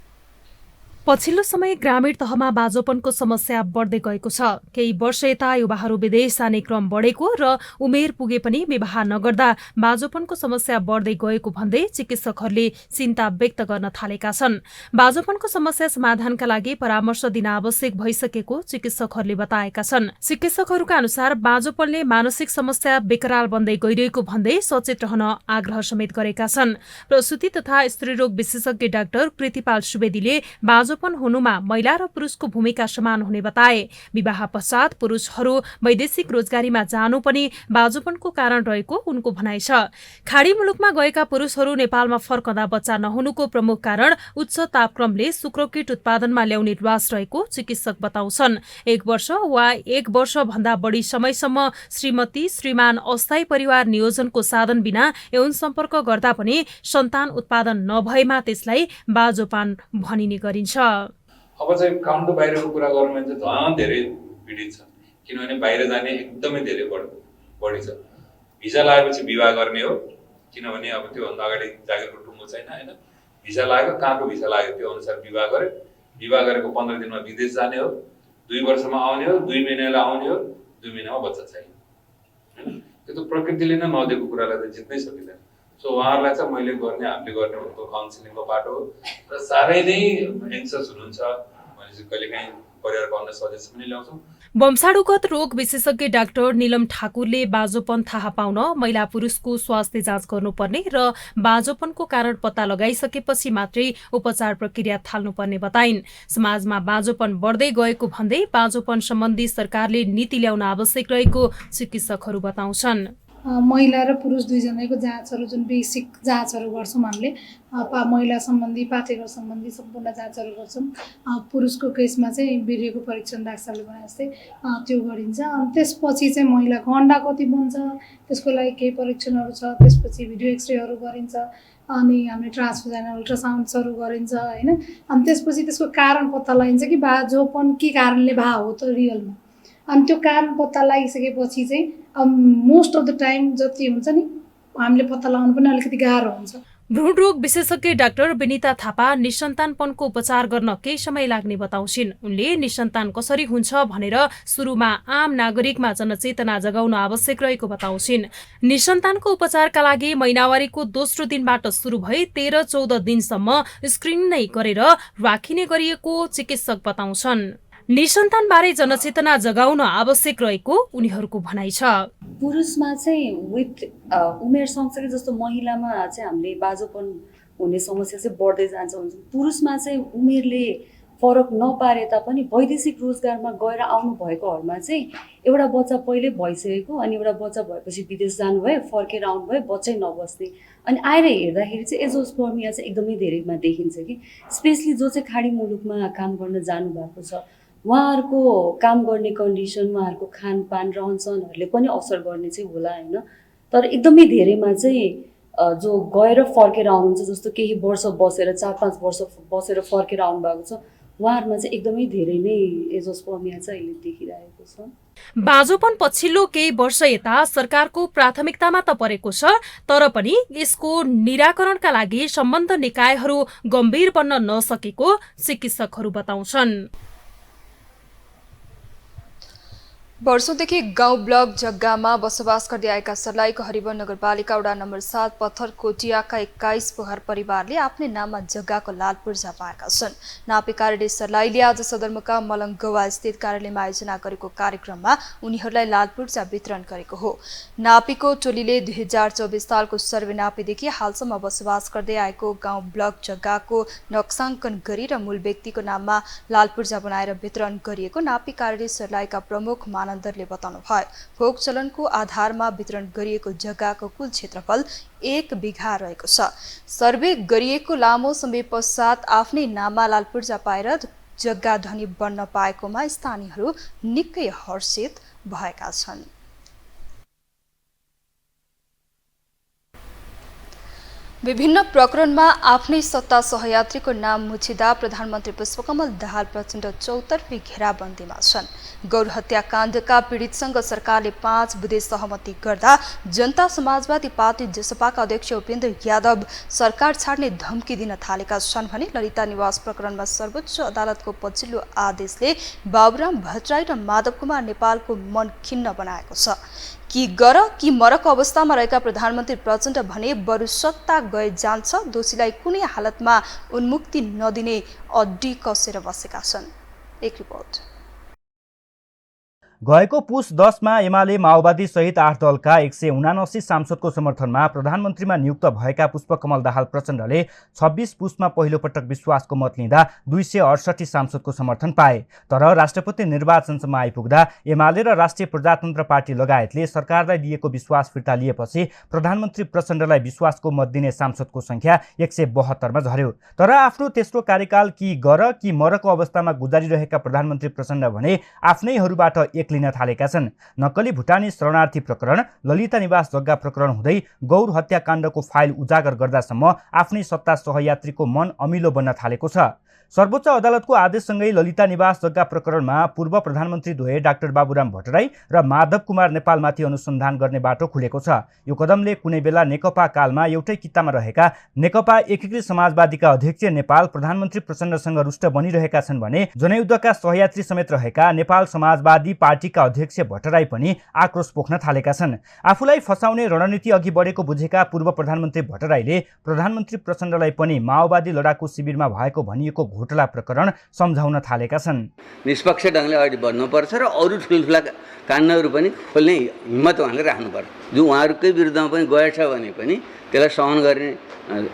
पछिल्लो समय ग्रामीण तहमा बाजोपनको समस्या बढ्दै गएको छ। केही वर्ष यता युवाहरू विदेश जाने क्रम बढेको र उमेर पुगे पनि विवाह नगर्दा बाजोपनको समस्या बढ्दै गएको भन्दै चिकित्सकहरूले चिन्ता व्यक्त गर्न थालेका छन्। बाजोपनको समस्या समाधानका लागि परामर्श दिन आवश्यक भइसकेको चिकित्सकहरूले बताएका छन्। चिकित्सकहरूका अनुसार बाजोपनले मानसिक समस्या बेकराल बन्दै गइरहेको भन्दै सचेत रहन आग्रह समेत गरेका छन्। प्रसुति तथा स्त्रीरोग विशेषज्ञ डाक्टर कृतिपाल सुवेदीले बाजोपन हुनुमा महिला र पुरुषको भूमिका समान हुने बताए। विवाह पश्चात पुरुषहरू वैदेशिक रोजगारीमा जानु पनि बाजोपनको कारण रहेको उनको भनाइ छ। खाडी मुलुकमा गएका पुरुषहरू नेपालमा फर्कँदा बच्चा नहुनुको प्रमुख कारण उच्च तापक्रमले शुक्रकीट उत्पादनमा ल्याउने ह्रास रहेको चिकित्सक बताउँछन्। 1 वर्ष वा 1 वर्ष भन्दा बढी समयसम्म श्रीमती श्रीमान अस्थायी परिवार नियोजनको साधन बिना यौन सम्पर्क गर्दा पनि सन्तान उत्पादन नभएमा त्यसलाई बाजोपान भनिने गरिन्छ। अब चाहिँ काउन्टो बाहिरको कुरा गर्नु भने चाहिँ झन् धेरै पीडित छ, किनभने बाहिर जाने एकदमै धेरै बढी छ। भिजा लागेपछि विवाह गर्ने हो, किनभने अब त्योभन्दा अगाडि जागिरको टुङ्गो छैन होइन। भिजा लाग्यो, कहाँको भिजा लाग्यो त्यो अनुसार विवाह गरे। विवाह गरेको 15 दिनमा विदेश जाने हो, 2 वर्षमा आउने हो, 2 महिनालाई आउने हो, 2 महिनामा बच्चा छैन होइन। त्यो त प्रकृतिले नै नदिएको कुरालाई त जित्नै सकिँदैन। सो उहाँहरूलाई चाहिँ मैले हामीले गर्ने भनेको काउन्सिलिङको बाटो हो र साह्रै नै एन्सियस हुनुहुन्छ भने चाहिँ कहिलेकाहीँ परिवारको अन्य सदस्य पनि ल्याउँछौँ। वंशाणुगत रोग विशेषज्ञ डाक्टर नीलम ठाकुरले बाजोपन थाहा पाउन महिला पुरुषको स्वास्थ्य जाँच गर्नुपर्ने र बाजोपनको कारण पत्ता लगाइसकेपछि मात्रै उपचार प्रक्रिया थाल्नुपर्ने बताइन्। समाजमा बाजोपन बढ्दै गएको भन्दै बाजोपन सम्बन्धी सरकारले नीति ल्याउन आवश्यक रहेको चिकित्सकहरू बताउँछन्। महिला र पुरुष दुईजनाको जाँचहरू जुन बेसिक जाँचहरू गर्छौँ हामीले महिला सम्बन्धी पाठेघर सम्बन्धी सम्पूर्ण जाँचहरू गर्छौँ। पुरुषको केसमा चाहिँ वीर्यको परीक्षण डाक्टरले भने जस्तै त्यो गरिन्छ। अनि त्यसपछि चाहिँ महिलाको अन्डा कति बन्छ त्यसको लागि केही परीक्षणहरू छ। त्यसपछि भिडियो एक्सरेहरू गरिन्छ अनि हामीले ट्रान्सभ्याजाइनल अल्ट्रासाउन्ड्सहरू गरिन्छ होइन। अनि त्यसपछि त्यसको कारण पत्ता लगाइन्छ कि बाजोपन के कारणले भा हो त रियलमा। अनि त्यो कारण पत्ता लगाइसकेपछि चाहिँ मोस्ट अफ द टाइम जति हुन्छ नि हामीले पत्ता लगाउनु पनि अलिकति गाह्रो हुन्छ। भ्रूण रोग विशेषज्ञ डाक्टर विनिता थापा निसन्तानपनको उपचार गर्न केही समय लाग्ने बताउँछिन्। उनले निसन्तान कसरी हुन्छ भनेर सुरुमा आम नागरिकमा जनचेतना जगाउन आवश्यक रहेको बताउँछिन्। निसन्तानको उपचारका लागि महिनावारीको दोस्रो दिनबाट सुरु भई 13-14 दिनसम्म स्क्रिनिङ नै गरेर राखिने गरिएको चिकित्सक बताउँछन्। निसन्तान बारे जनचेतना जगाउन आवश्यक रहेको उनीहरूको भनाइ छ। पुरुषमा चाहिँ विथ उमेर सँगसँगै जस्तो महिलामा चाहिँ हामीले बाजोपन हुने समस्या चाहिँ बढ्दै जान्छ भन्छ। पुरुषमा चाहिँ उमेरले फरक नपारे तापनि वैदेशिक रोजगारमा गएर आउनु भएकोहरूमा चाहिँ एउटा बच्चा पहिले भइसकेको अनि एउटा बच्चा भएपछि विदेश जानुभयो फर्केर आउनुभयो बच्चै नबस्ने अनि आएर हेर्दाखेरि चाहिँ एजोस्पर्मिया चाहिँ एकदमै धेरैमा देखिन्छ कि स्पेसली जो चाहिँ खाडी मुलुकमा काम गर्न जानुभएको छ उहाँहरूको काम गर्ने कन्डिसन उहाँहरूको खानपान रहनसहनहरूले पनि असर गर्ने चाहिँ होला होइन। तर एकदमै धेरैमा चाहिँ जो गएर फर्केर आउनुहुन्छ जस्तो केही वर्ष बसेर 4-5 वर्ष बसेर फर्केर आउनुभएको छ उहाँहरूमा चाहिँ एकदमै धेरै नै एजोस्पर्मिया चाहिँ अहिले देखिरहेको छ। बाजोपन पछिल्लो केही वर्ष यता सरकारको प्राथमिकतामा त परेको छ तर पनि यसको निराकरणका लागि सम्बन्ध निकायहरू गम्भीर बन्न नसकेको चिकित्सकहरू बताउँछन्। वर्षौंदेखि गाउँ ब्लक जग्गामा बसोबास गर्दै आएका सर्लाहीको हरिवन नगरपालिका वडा नम्बर 7 पत्थर कोटियाका 21 पोखर परिवारले आफ्नै नाममा जग्गाको लाल पूर्जा पाएका छन्। नापी कार्यालय सर्लाहीले आज सदरमुकाम मलङ्गवा स्थित कार्यालयमा आयोजना गरेको कार्यक्रममा उनीहरूलाई लाल पूर्जा वितरण गरेको हो। नापीको टोलीले 2024 सालको सर्वे नापीदेखि हालसम्म बसोबास गर्दै आएको गाउँ ब्लक जग्गाको नक्साङ्कन गरी र मूल व्यक्तिको नाममा लाल पूर्जा बनाएर वितरण गरिएको नापी कार्यालय सर्लाहीका प्रमुख आनन्दले बताउनु भयो। भोग चलनको आधारमा वितरण गरिएको जग्गाको कुल क्षेत्रफल 1 बिघा रहेको छ। सर्वे गरिएको लामो समय पश्चात आफ्नै नाममा लाल पूर्जा पाएर जग्गा धनी बन्न पाएकोमा स्थानीयहरू निकै हर्षित भएका छन्। विभिन्न प्रकरणमा आफ्नै सत्ता सहयात्रीको नाम मुछिँदा प्रधानमन्त्री पुष्पकमल दाहाल प्रचण्ड चौतर्फी घेराबन्दीमा छन्। गौर हत्याकाण्डका पीडितसँग सरकारले 5 बुँदे सहमति गर्दा जनता समाजवादी पार्टी जसपाका अध्यक्ष उपेन्द्र यादव सरकार छाड्ने धम्की दिन थालेका छन् भने ललिता निवास प्रकरणमा सर्वोच्च अदालतको पछिल्लो आदेशले बाबुराम भट्टराई र माधव कुमार नेपालको मन खिन्न बनाएको छ। कि गर कि मरको अवस्थामा रहेका प्रधानमन्त्री प्रचण्ड भने बरु सत्ता गए जान्छ दोषीलाई कुनै हालतमा उन्मुक्ति नदिने अड्डी कसेर बसेका छन्। एक रिपोर्ट। गएको पुस 10 मा एमाले माओवादी सहित 8 दलका 179 सांसदको समर्थनमा प्रधानमन्त्रीमा नियुक्त भएका पुष्पकमल दाहाल प्रचण्डले 26 पुसमा पहिलो पटक विश्वासको मत लिँदा 268 सांसदको समर्थन पाए। तर राष्ट्रपति निर्वाचनसम्म आइपुग्दा एमाले र राष्ट्रिय प्रजातन्त्र पार्टी लगायतले सरकारलाई दिएको विश्वास फिर्ता लिएपछि प्रधानमन्त्री प्रचण्डलाई विश्वासको मत दिने सांसदको संख्या 172 मा झर्यो। तर आफ्नो तेस्रो कार्यकाल कि गर कि मरको अवस्थामा गुजारिरहेका प्रधानमन्त्री प्रचण्ड भने आफ्नैहरूबाट लिन थालेका छन्। नक्कली भुटानी शरणार्थी प्रकरण, ललिता निवास जग्गा प्रकरण हुँदै गौर हत्याकाण्डको फाइल उजागर गर्दासम्म आफ्नै सत्ता सहयात्रीको मन अमिलो बन्न थालेको छ। सर्वोच्च अदालतको आदेशसँगै ललिता निवास जग्गा प्रकरणमा पूर्व प्रधानमन्त्री द्वय डाक्टर बाबुराम भट्टराई र माधव कुमार नेपालमाथि अनुसन्धान गर्ने बाटो खुलेको छ। यो कदमले कुनै बेला नेकपा कालमा एउटै कित्तामा रहेका नेकपा एकीकृत समाजवादीका अध्यक्ष नेपाल प्रधानमन्त्री प्रचण्डसँग रुष्ट बनिरहेका छन् भने जनयुद्धका सहयात्री समेत रहेका नेपाल समाजवादी पार्टीका अध्यक्ष भट्टराई पनि आक्रोश पोख्न थालेका छन्। आफूलाई फसाउने रणनीति अघि बढेको बुझेका पूर्व प्रधानमन्त्री भट्टराईले प्रधानमन्त्री प्रचण्डलाई पनि माओवादी लडाकु शिविरमा भएको भनिएको घोटाला प्रकरण सम्झाउन थालेका छन्। निष्पक्ष ढङ्गले अगाडि बढ्नुपर्छ र अरू ठुल्ठुला काण्डहरू पनि खोल्ने हिम्मत उहाँले राख्नुपर्छ। जो उहाँहरूकै विरुद्धमा पनि गएछ भने पनि त्यसलाई सहन गर्ने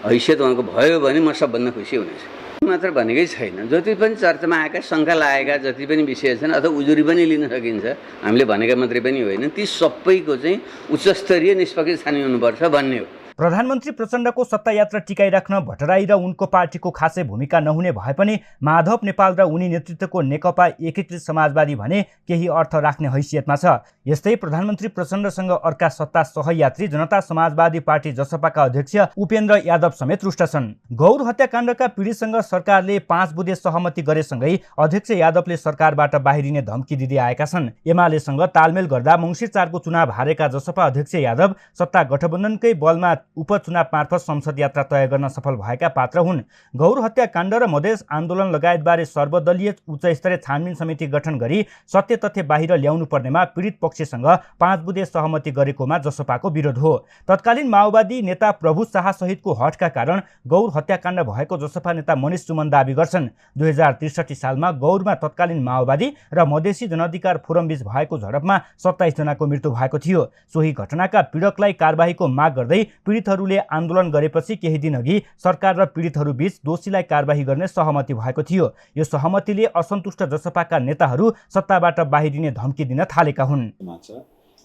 हैसियत उहाँको भयो भने म सबभन्दा खुसी हुनेछु। मात्र भनेकै छैन, जति पनि चर्चामा आएका शङ्का लागेका जति पनि विषय छन् अथवा उजुरी पनि लिन सकिन्छ, हामीले भनेका मात्रै पनि होइन, ती सबैको चाहिँ उच्चस्तरीय निष्पक्ष छानबिन हुनुपर्छ भन्ने हो। प्रधानमन्त्री प्रचण्डको सत्ता यात्रा टिकाइराख्न भट्टराई र उनको पार्टीको खासै भूमिका नहुने भए पनि माधव नेपाल र उनी नेतृत्वको नेकपा एकीकृत समाजवादी भने केही अर्थ राख्ने हैसियतमा छ। यस्तै प्रधानमन्त्री प्रचण्डसँग अर्का सत्ता सहयात्री जनता समाजवादी पार्टी जसपाका अध्यक्ष उपेन्द्र यादव समेत रुष्ट छन्। गौर हत्याकाण्डका पीडितसँग सरकारले 5 बुँदे सहमति गरेसँगै अध्यक्ष यादवले सरकारबाट बाहिरिने धम्की दिँदै आएका छन्। एमालेसँग तालमेल गर्दा मङ्सिर 4 को चुनाव हारेका जसपा अध्यक्ष यादव सत्ता गठबन्धनकै बलमा उपचुनाव मार्फत संसद यात्रा तय गर्न सफल भएका पात्र हुन्। गौर हत्याकाण्ड र मधेस आन्दोलन लगायतबारे सर्वदलीय उच्च स्तरीय छानबिन समिति गठन गरी सत्य तथ्य बाहिर ल्याउनु पर्नेमा पीडित पक्षसँग 5 बुँदे सहमति गरेकोमा जसपाको विरोध हो। तत्कालीन माओवादी नेता प्रभु शाह सहितको हटका कारण गौर हत्याकाण्ड भएको जसपा नेता मनिष सुमन दावी गर्छन्। 2063 सालमा गौरमा तत्कालीन माओवादी र मधेसी जनअधिकार फोरमबीच भएको झडपमा 27 जनाको मृत्यु भएको थियो। सोही घटनाका पीडकलाई कारबाहीको माग गर्दै पीडितहरूले आन्दोलन गरेपछि केही दिनअघि सरकार र पीडितहरूबीच दोषीलाई कारबाही गर्ने सहमति भएको थियो। यो सहमतिले असन्तुष्ट जसपाका नेताहरू सत्ताबाट बाहिरिने धम्की दिन थालेका हुन्।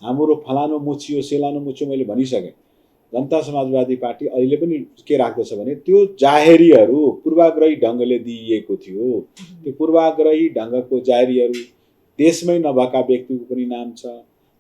हाम्रो फलानो मुछियो सेलानो मुछियो मैले भनिसकेँ। जनता समाजवादी पार्टी अहिले पनि के राख्दछ भने त्यो जाहेरीहरू पूर्वाग्रही ढङ्गले दिइएको थियो। त्यो पूर्वाग्रही ढङ्गको जाहेरीहरू देशमै नभएका व्यक्तिको पनि नाम छ।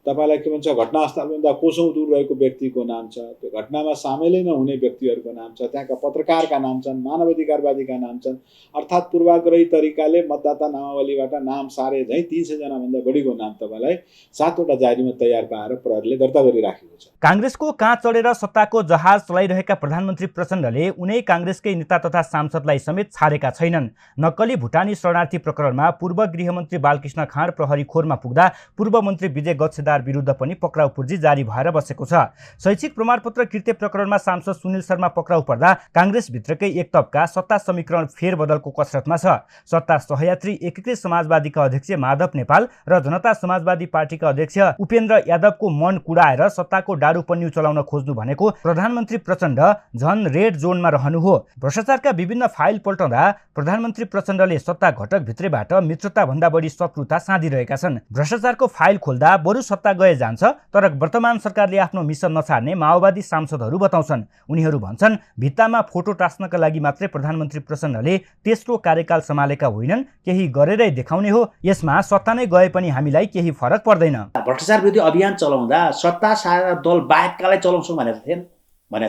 तपाईलाई के भन्छ घटनास्थलभन्दा कोसौँ दूर रहेको व्यक्तिको नाम छ। त्यो घटनामा सामेलै नहुने व्यक्तिहरूको नाम छ। त्यहाँका पत्रकारका नाम छन्, मानवाधिकारवादीका नाम छन्। अर्थात् पूर्वाग्रही तरिकाले मतदाता नामावलीबाट नाम सारे झैँ 300 जनाभन्दा बढीको नाम तपाईँलाई 7 वटा जारीमा तयार पारेर प्रहरीले दर्ता गरिराखेको छ। काङ्ग्रेसको काँध चढेर सत्ताको जहाज चलाइरहेका प्रधानमन्त्री प्रचण्डले उनै काङ्ग्रेसकै नेता तथा सांसदलाई समेत छाडेका छैनन्। नक्कली भुटानी शरणार्थी प्रकरणमा पूर्व गृहमन्त्री बालकृष्ण खाँड प्रहरी खोरमा पुग्दा पूर्व मन्त्री विजय गच्छेदार विरुद्ध पनि पक्राउ पूर्जी जारी भएर बसेको छ। शैक्षिक प्रमाणपत्र कृत्य प्रकरणमा सांसद सुनिल शर्मा पक्राउ पर्दा काङ्ग्रेसभित्रकै एक तबका सत्ता समीकरण फेरबदलको कसरतमा छ। सत्ता सहयात्री एकीकृत समाजवादीका अध्यक्ष माधव नेपाल र जनता समाजवादी पार्टीका अध्यक्ष उपेन्द्र यादवको मन कुडाएर सत्ताको डाडु पन्यु चलाउन खोज्नु भनेको प्रधानमन्त्री प्रचण्ड झन रेड जोनमा रहनु हो। भ्रष्टाचारका विभिन्न फाइल पल्टाउँदा प्रधानमन्त्री प्रचण्डले सत्ता घटक भित्रैबाट मित्रता भन्दा बढी शत्रुता साँधिरहेका छन्। भ्रष्टाचारको फाइल खोल्दा बरु सत्ता गए जान्छ, तर वर्तमान सरकारले आफ्नो मिसन नछाड्ने माओवादी सांसदहरू बताउँछन्। उनीहरू भन्छन् भित्तामा फोटो टास्नका लागि मात्रै प्रधानमन्त्री प्रचण्डले तेस्रो कार्यकाल सम्हालेका होइनन्, केही गरेरै देखाउने हो। यसमा सत्ता नै गए पनि हामीलाई केही फरक पर्दैन। भ्रष्टाचार विरोधी अभियान चलाउँदा सत्ता सारा दल बाहेककालाई चलाउँछौँ भनेको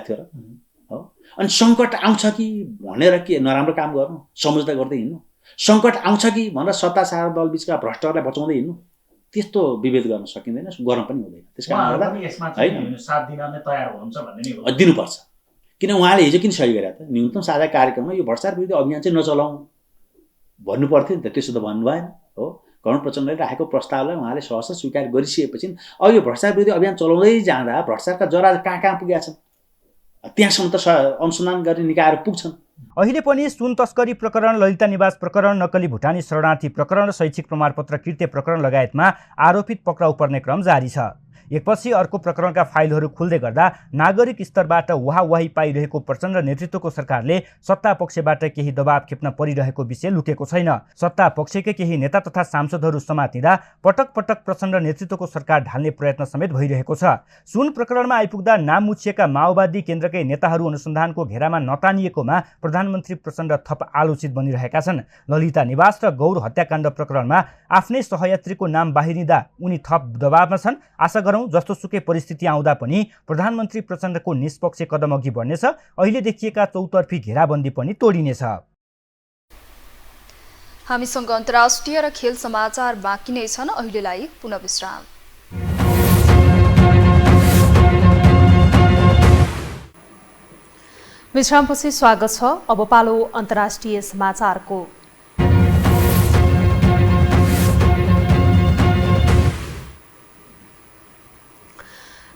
थियो र हो। अनि सङ्कट आउँछ कि भनेर के नराम्रो काम गर्नु, सम्झौता गर्दै हिँड्नु, सङ्कट आउँछ कि भनेर सत्ता सारा दल बिचका भ्रष्टहरूलाई बचाउँदै हिँड्नु, त्यस्तो विभेद गर्न सकिँदैन, गर्न पनि हुँदैन। त्यसकारण दिनुपर्छ। किन उहाँले हिजो किन सही गरे त? न्यूनतम साझा कार्यक्रममा यो भ्रष्टाचार विरोधी अभियान चाहिँ नचलाउँ भन्नु पर्थ्यो नि त। त्यसो त भन्नु भएन हो। कर्ण प्रचण्डले राखेको प्रस्तावलाई उहाँले सहज स्वीकार गरिसकेपछि अब यो भ्रष्टाचार विरोधी अभियान चलाउँदै जाँदा भ्रष्टाचारका जरा कहाँ पुगेका छन् त्यहाँसम्म त अनुसन्धान गर्ने निकायहरू पुग्छन्। अहिले पनि सुन तस्करी प्रकरण, ललिता निवास प्रकरण, नक्कली भुटानी शरणार्थी प्रकरण र शैक्षिक प्रमाणपत्र कृत्य प्रकरण लगायतमा आरोपित पक्राउ पर्ने क्रम जारी छ। एकपछि अर्को प्रकरणका फाइलहरू खुल्दै गर्दा नागरिक स्तरबाट वाहवाही पाइरहेको प्रचण्ड नेतृत्वको सरकारले सत्ता पक्षबाट केही दबाव खेप्न परिरहेको विषय लुकेको छैन। सत्ता पक्षकै केही नेता तथा सांसदहरू समातिँदा पटक पटक प्रचण्ड नेतृत्वको सरकार ढाल्ने प्रयत्न समेत भइरहेको छ। सुन प्रकरणमा आइपुग्दा नाम मुछिएका माओवादी केन्द्रकै नेताहरू अनुसन्धानको घेरामा नतानिएकोमा प्रधानमन्त्री प्रचण्ड थप आलोचित बनिरहेका छन्। ललिता निवास र गौर हत्याकाण्ड प्रकरणमा आफ्नै सहयात्रीको नाम बाहिरिँदा उनी थप दबावमा छन्। आशा जस्तो सुकै परिस्थिति आउँदा पनि प्रधानमन्त्री प्रचण्डको निष्पक्ष कदम अघि बढ्नेछ। अहिले देखिएका चौतर्फी घेराबन्दी पनि तोडिनेछ। हामीसँग अन्तर्राष्ट्रिय र खेल समाचार बाँकी नै छन्। अहिलेलाई पुनः विश्राम। विश्रामपछि स्वागत छ। अब पालो अन्तर्राष्ट्रिय समाचारको।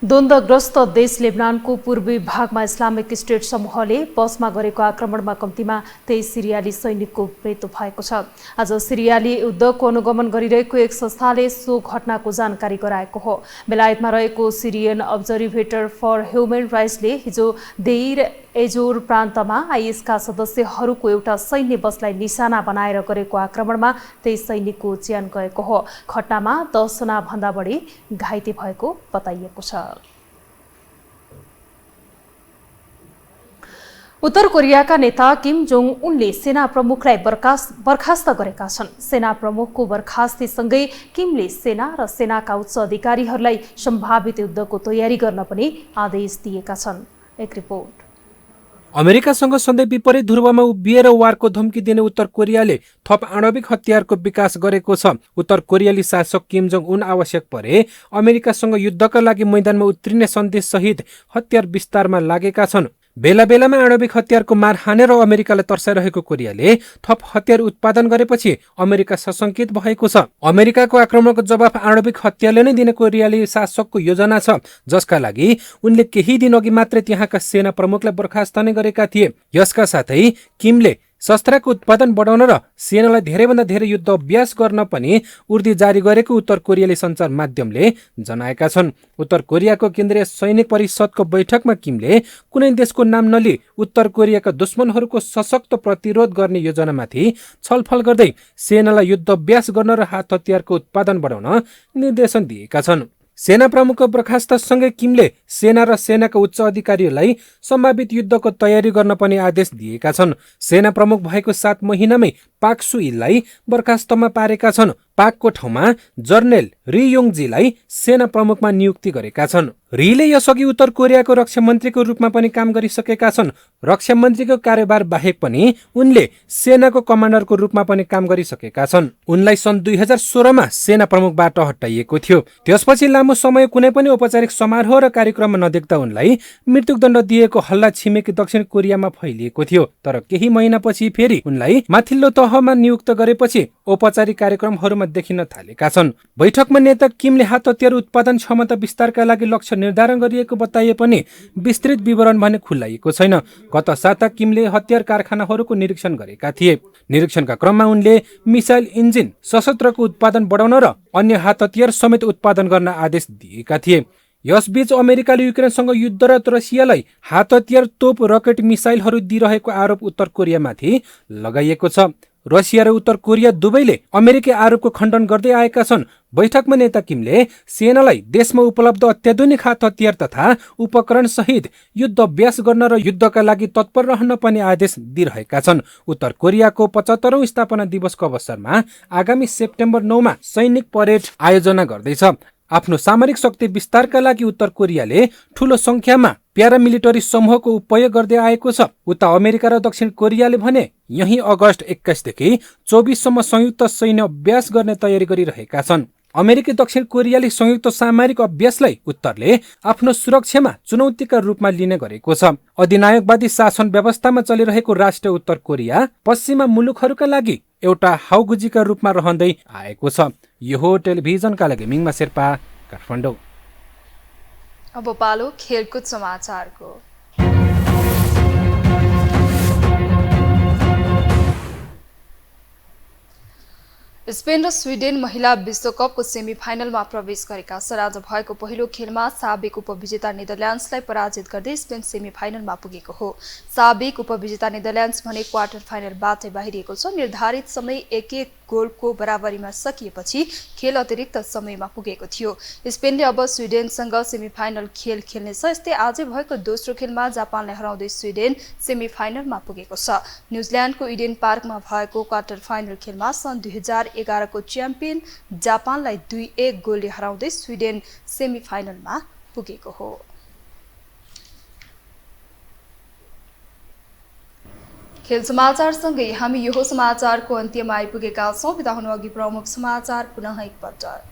द्वन्द्वग्रस्त देश लेबनानको पूर्वी भागमा इस्लामिक स्टेट समूहले बसमा गरेको आक्रमणमा कम्तीमा 23 सिरियाली सैनिकको मृत्यु भएको छ। आज सिरियाली युद्धको अनुगमन गरिरहेको एक संस्थाले सो घटनाको जानकारी गराएको हो। बेलायतमा रहेको सिरियन अब्जर्भेटर फर ह्युमन राइट्सले हिजो देइर एजोर प्रान्तमा आइएसका सदस्यहरूको एउटा सैन्य बसलाई निशाना बनाएर गरेको आक्रमणमा 23 सैनिकको ज्यान गएको हो। घटनामा 10 जना भन्दा बढी घाइते भएको बताइएको छ। उत्तर कोरियाका नेता किम जोङ उनले सेना प्रमुखलाई बर्खास्त गरेका छन्। सेना प्रमुखको बर्खास्तीसँगै किमले सेना र सेनाका उच्च अधिकारीहरूलाई सम्भावित युद्धको तयारी गर्न पनि आदेश दिएका छन्। एक रिपोर्ट। अमेरिकासँग सधैँ विपरीत ध्रुवमा उभिएर वारको धम्की दिने उत्तर कोरियाले थप आणविक हतियारको विकास गरेको छ। उत्तर कोरियाली शासक किम जोङ उन आवश्यक परे अमेरिकासँग युद्धका लागि मैदानमा उत्रिने सन्देश सहित हतियार विस्तारमा लागेका छन्। बेला बेलामा आणविक हतियारको मार हानेर अमेरिकालाई तर्साइरहेको कोरियाले थप हतियार उत्पादन गरेपछि अमेरिका सशंकित भएको छ। अमेरिकाको आक्रमणको जवाफ आणविक हतियारले नै दिने कोरियाली शासकको योजना छ, जसका लागि उनले केही दिन अघि मात्रै त्यहाँका सेना प्रमुखलाई बर्खास्त नै गरेका थिए। यसका साथै किमले शस्त्रको उत्पादन बढाउन र सेनालाई धेरैभन्दा धेरै युद्ध अभ्यास गर्न पनि उर्दी जारी गरेको उत्तर कोरियाली सञ्चार माध्यमले जनाएका छन्। उत्तर कोरियाको केन्द्रीय सैनिक परिषदको बैठकमा किमले कुनै देशको नाम नलिई उत्तर कोरियाका दुश्मनहरूको सशक्त प्रतिरोध गर्ने योजनामाथि छलफल गर्दै सेनालाई युद्ध अभ्यास गर्न र हात हतियारको उत्पादन बढाउन निर्देशन दिएका छन्। सेना प्रमुखको बर्खास्तसँगै किमले सेना र सेनाका उच्च अधिकारीहरूलाई सम्भावित युद्धको तयारी गर्न पनि आदेश दिएका छन्। सेना प्रमुख भएको 7 महिनामै पाक सुइलाई बर्खास्तमा पारेका छन्। पाकको ठाउँमा जर्नेल री योङजीलाई सेना प्रमुखमा नियुक्ति गरेका छन्। रीले यसअघि उत्तर कोरियाको रक्षा मन्त्रीको रूपमा पनि काम गरिसकेका छन्। रक्षा मन्त्रीको कार्यभार बाहेक पनि उनले सेनाको कमान्डरको रूपमा पनि काम गरिसकेका छन्। उनलाई सन् 2016मा सेना प्रमुखबाट हटाइएको थियो। त्यसपछि लामो समय कुनै पनि औपचारिक समारोह र कार्यक्रममा नदेख्दा उनलाई मृत्युदण्ड दिएको हल्ला छिमेकी दक्षिण कोरियामा फैलिएको थियो। तर केही महिनापछि फेरि उनलाई माथिल्लो तहमा नियुक्त गरेपछि औपचारिक कार्यक्रमहरूमा देखिन थालेका छन्। बैठकमा नेता किमले हात हतियार उत्पादन क्षमता विस्तारका लागि लक्ष्य निर्धारण गरिएको बताए पनि विस्तृत विवरण भने खुलाइएको छैन। गत साता किमले हतियार कारखानाहरूको निरीक्षण गरेका थिए। निरीक्षणका क्रममा उनले मिसाइल इन्जिन, सशस्त्रको उत्पादन बढाउन र अन्य हात हतियार समेत उत्पादन गर्न आदेश दिएका थिए। यसबीच अमेरिकाले युक्रेनसँग युद्धरत रसियालाई हात हतियार, तोप, रकेट, मिसाइलहरू दिइरहेको आरोप उत्तर कोरियामाथि लगाइएको छ। रसिया र उत्तर कोरिया दुवैले अमेरिकी आरोपको खण्डन गर्दै आएका छन्। बैठकमा नेता किमले सेनालाई देशमा उपलब्ध अत्याधुनिक हात हतियार तथा उपकरण सहित युद्ध अभ्यास गर्न र युद्धका लागि तत्पर रहन पनि आदेश दिइरहेका छन्। उत्तर कोरियाको 75औं स्थापना दिवसको अवसरमा आगामी सेप्टेम्बर 9मा सैनिक परेड आयोजना गर्दैछ। आफ्नो सामरिक शक्ति विस्तारका लागि उत्तर कोरियाले ठूलो संख्यामा प्यारामिलिटरी समूहको उपयोग गर्दै आएको छ। उता अमेरिका र दक्षिण कोरियाले भने यही अगस्त 21 देखि 24 सम्म संयुक्त सैन्य अभ्यास गर्ने तयारी गरिरहेका छन्। अमेरिकी दक्षिण कोरियाली संयुक्त सामरिक अभ्यासलाई उत्तरले आफ्नो सुरक्षामा चुनौतीका रूपमा लिने गरेको छ। अधिनायकवादी शासन व्यवस्थामा चलिरहेको राष्ट्र उत्तर कोरिया पश्चिमा मुलुकहरूका लागि एउटा हाउगुजीका रूपमा रहँदै आएको छ। यो हो टेलिभिजनका लागि मिङमा शेर्पा, काठमाडौँ। अब पालो खेलकुद समाचारको। स्पेन र स्विडेन महिला विश्वकपको सेमिफाइनलमा प्रवेश गरेका छन्। आज भएको पहिलो खेलमा साबिक उपविजेता नेदरल्यान्ड्सलाई पराजित गर्दै स्पेन सेमिफाइनलमा पुगेको हो। साबिक उपविजेता नेदरल्यान्ड्स भने क्वार्टर फाइनलबाट बाहिरिएको छ। निर्धारित समय 1-1 गोलको बराबरीमा सकिएपछि खेल अतिरिक्त समयमा पुगेको थियो। स्पेनले अब स्विडेनसँग सेमिफाइनल खेल खेल्नेछ। यस्तै आज भएको दोस्रो खेलमा जापानलाई हराउँदै स्विडेन सेमिफाइनलमा पुगेको छ। न्युजिल्यान्डको इडेन पार्कमा भएको क्वार्टर फाइनल खेलमा सन् 2011 को च्याम्पियन जापानलाई 2-1 गोलले हराउँदै स्विडेन सेमिफाइनलमा पुगेको हो। खेल समाचारसँगै हामी यो समाचारको अन्त्यमा आइपुगेका छौँ। बिदा हुनु अघि प्रमुख समाचार पुनः एकपटक।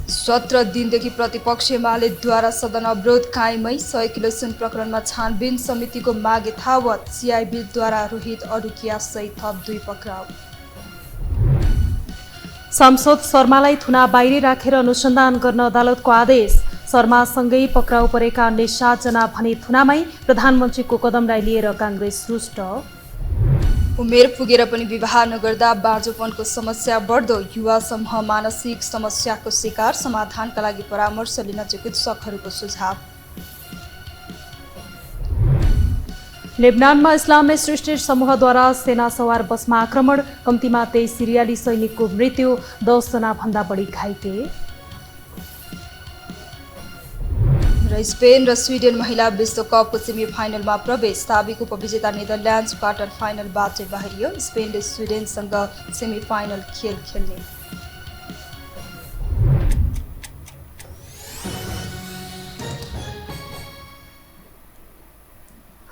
17 दिनदेखि प्रतिपक्ष एमालेद्वारा सदन अवरोध कायमै। 100 किलो सुन प्रकरणमा छानबिन समितिको माग यथावत। सिआइबीद्वारा रोहित अडुकिया सहित थप 2 पक्राउ। सांसद शर्मालाई थुना बाहिर राखेर अनुसन्धान गर्न अदालतको आदेश। शर्मासँगै पक्राउ परेका अन्य 7 जना भने थुनामै। प्रधानमन्त्रीको कदमलाई लिएर काङ्ग्रेस रुष्ट। उमेर पुगेर पनि विवाह नगर्दा बाँझोपनको समस्या बढ्दो, युवा समूह मानसिक समस्याको शिकार, समाधानका लागि परामर्श लिन चिकित्सकहरूको सुझाव। लेबनानमा इस्लामिक सृष्टि समूहद्वारा सेना सवार बसमा आक्रमण, कम्तीमा 23 सिरियाली सैनिकको मृत्यु, 10 जना भन्दा बढी घाइते। र स्पेन र स्विडेन महिला विश्वकपको सेमी फाइनलमा प्रवेश, साबिक उपविजेता नेदरल्यान्ड्स क्वार्टर फाइनलबाट बाहिरियो। स्पेनले स्विडेनसँग सेमी फाइनल खेल खेल्ने।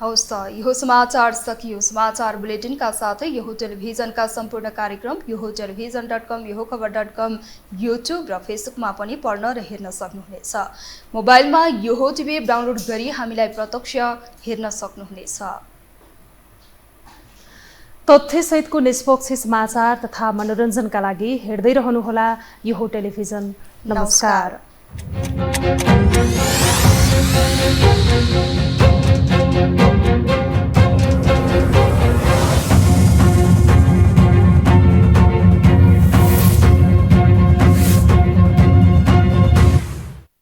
हवस् त यो समाचार सकियो। समाचार बुलेटिनका साथै यो टेलिभिजनका सम्पूर्ण कार्यक्रम यो टेलिभिजन.com, यो खबर.com, युट्युब र फेसबुकमा पनि पढ्न र हेर्न सक्नुहुनेछ। मोबाइलमा यो टिभी एप डाउनलोड गरी हामीलाई प्रत्यक्ष हेर्न सक्नुहुनेछ। तथ्यसहितको निष्पक्ष समाचार तथा मनोरञ्जनका लागि हेर्दै रहनुहोला यो टेलिभिजन। नमस्कार।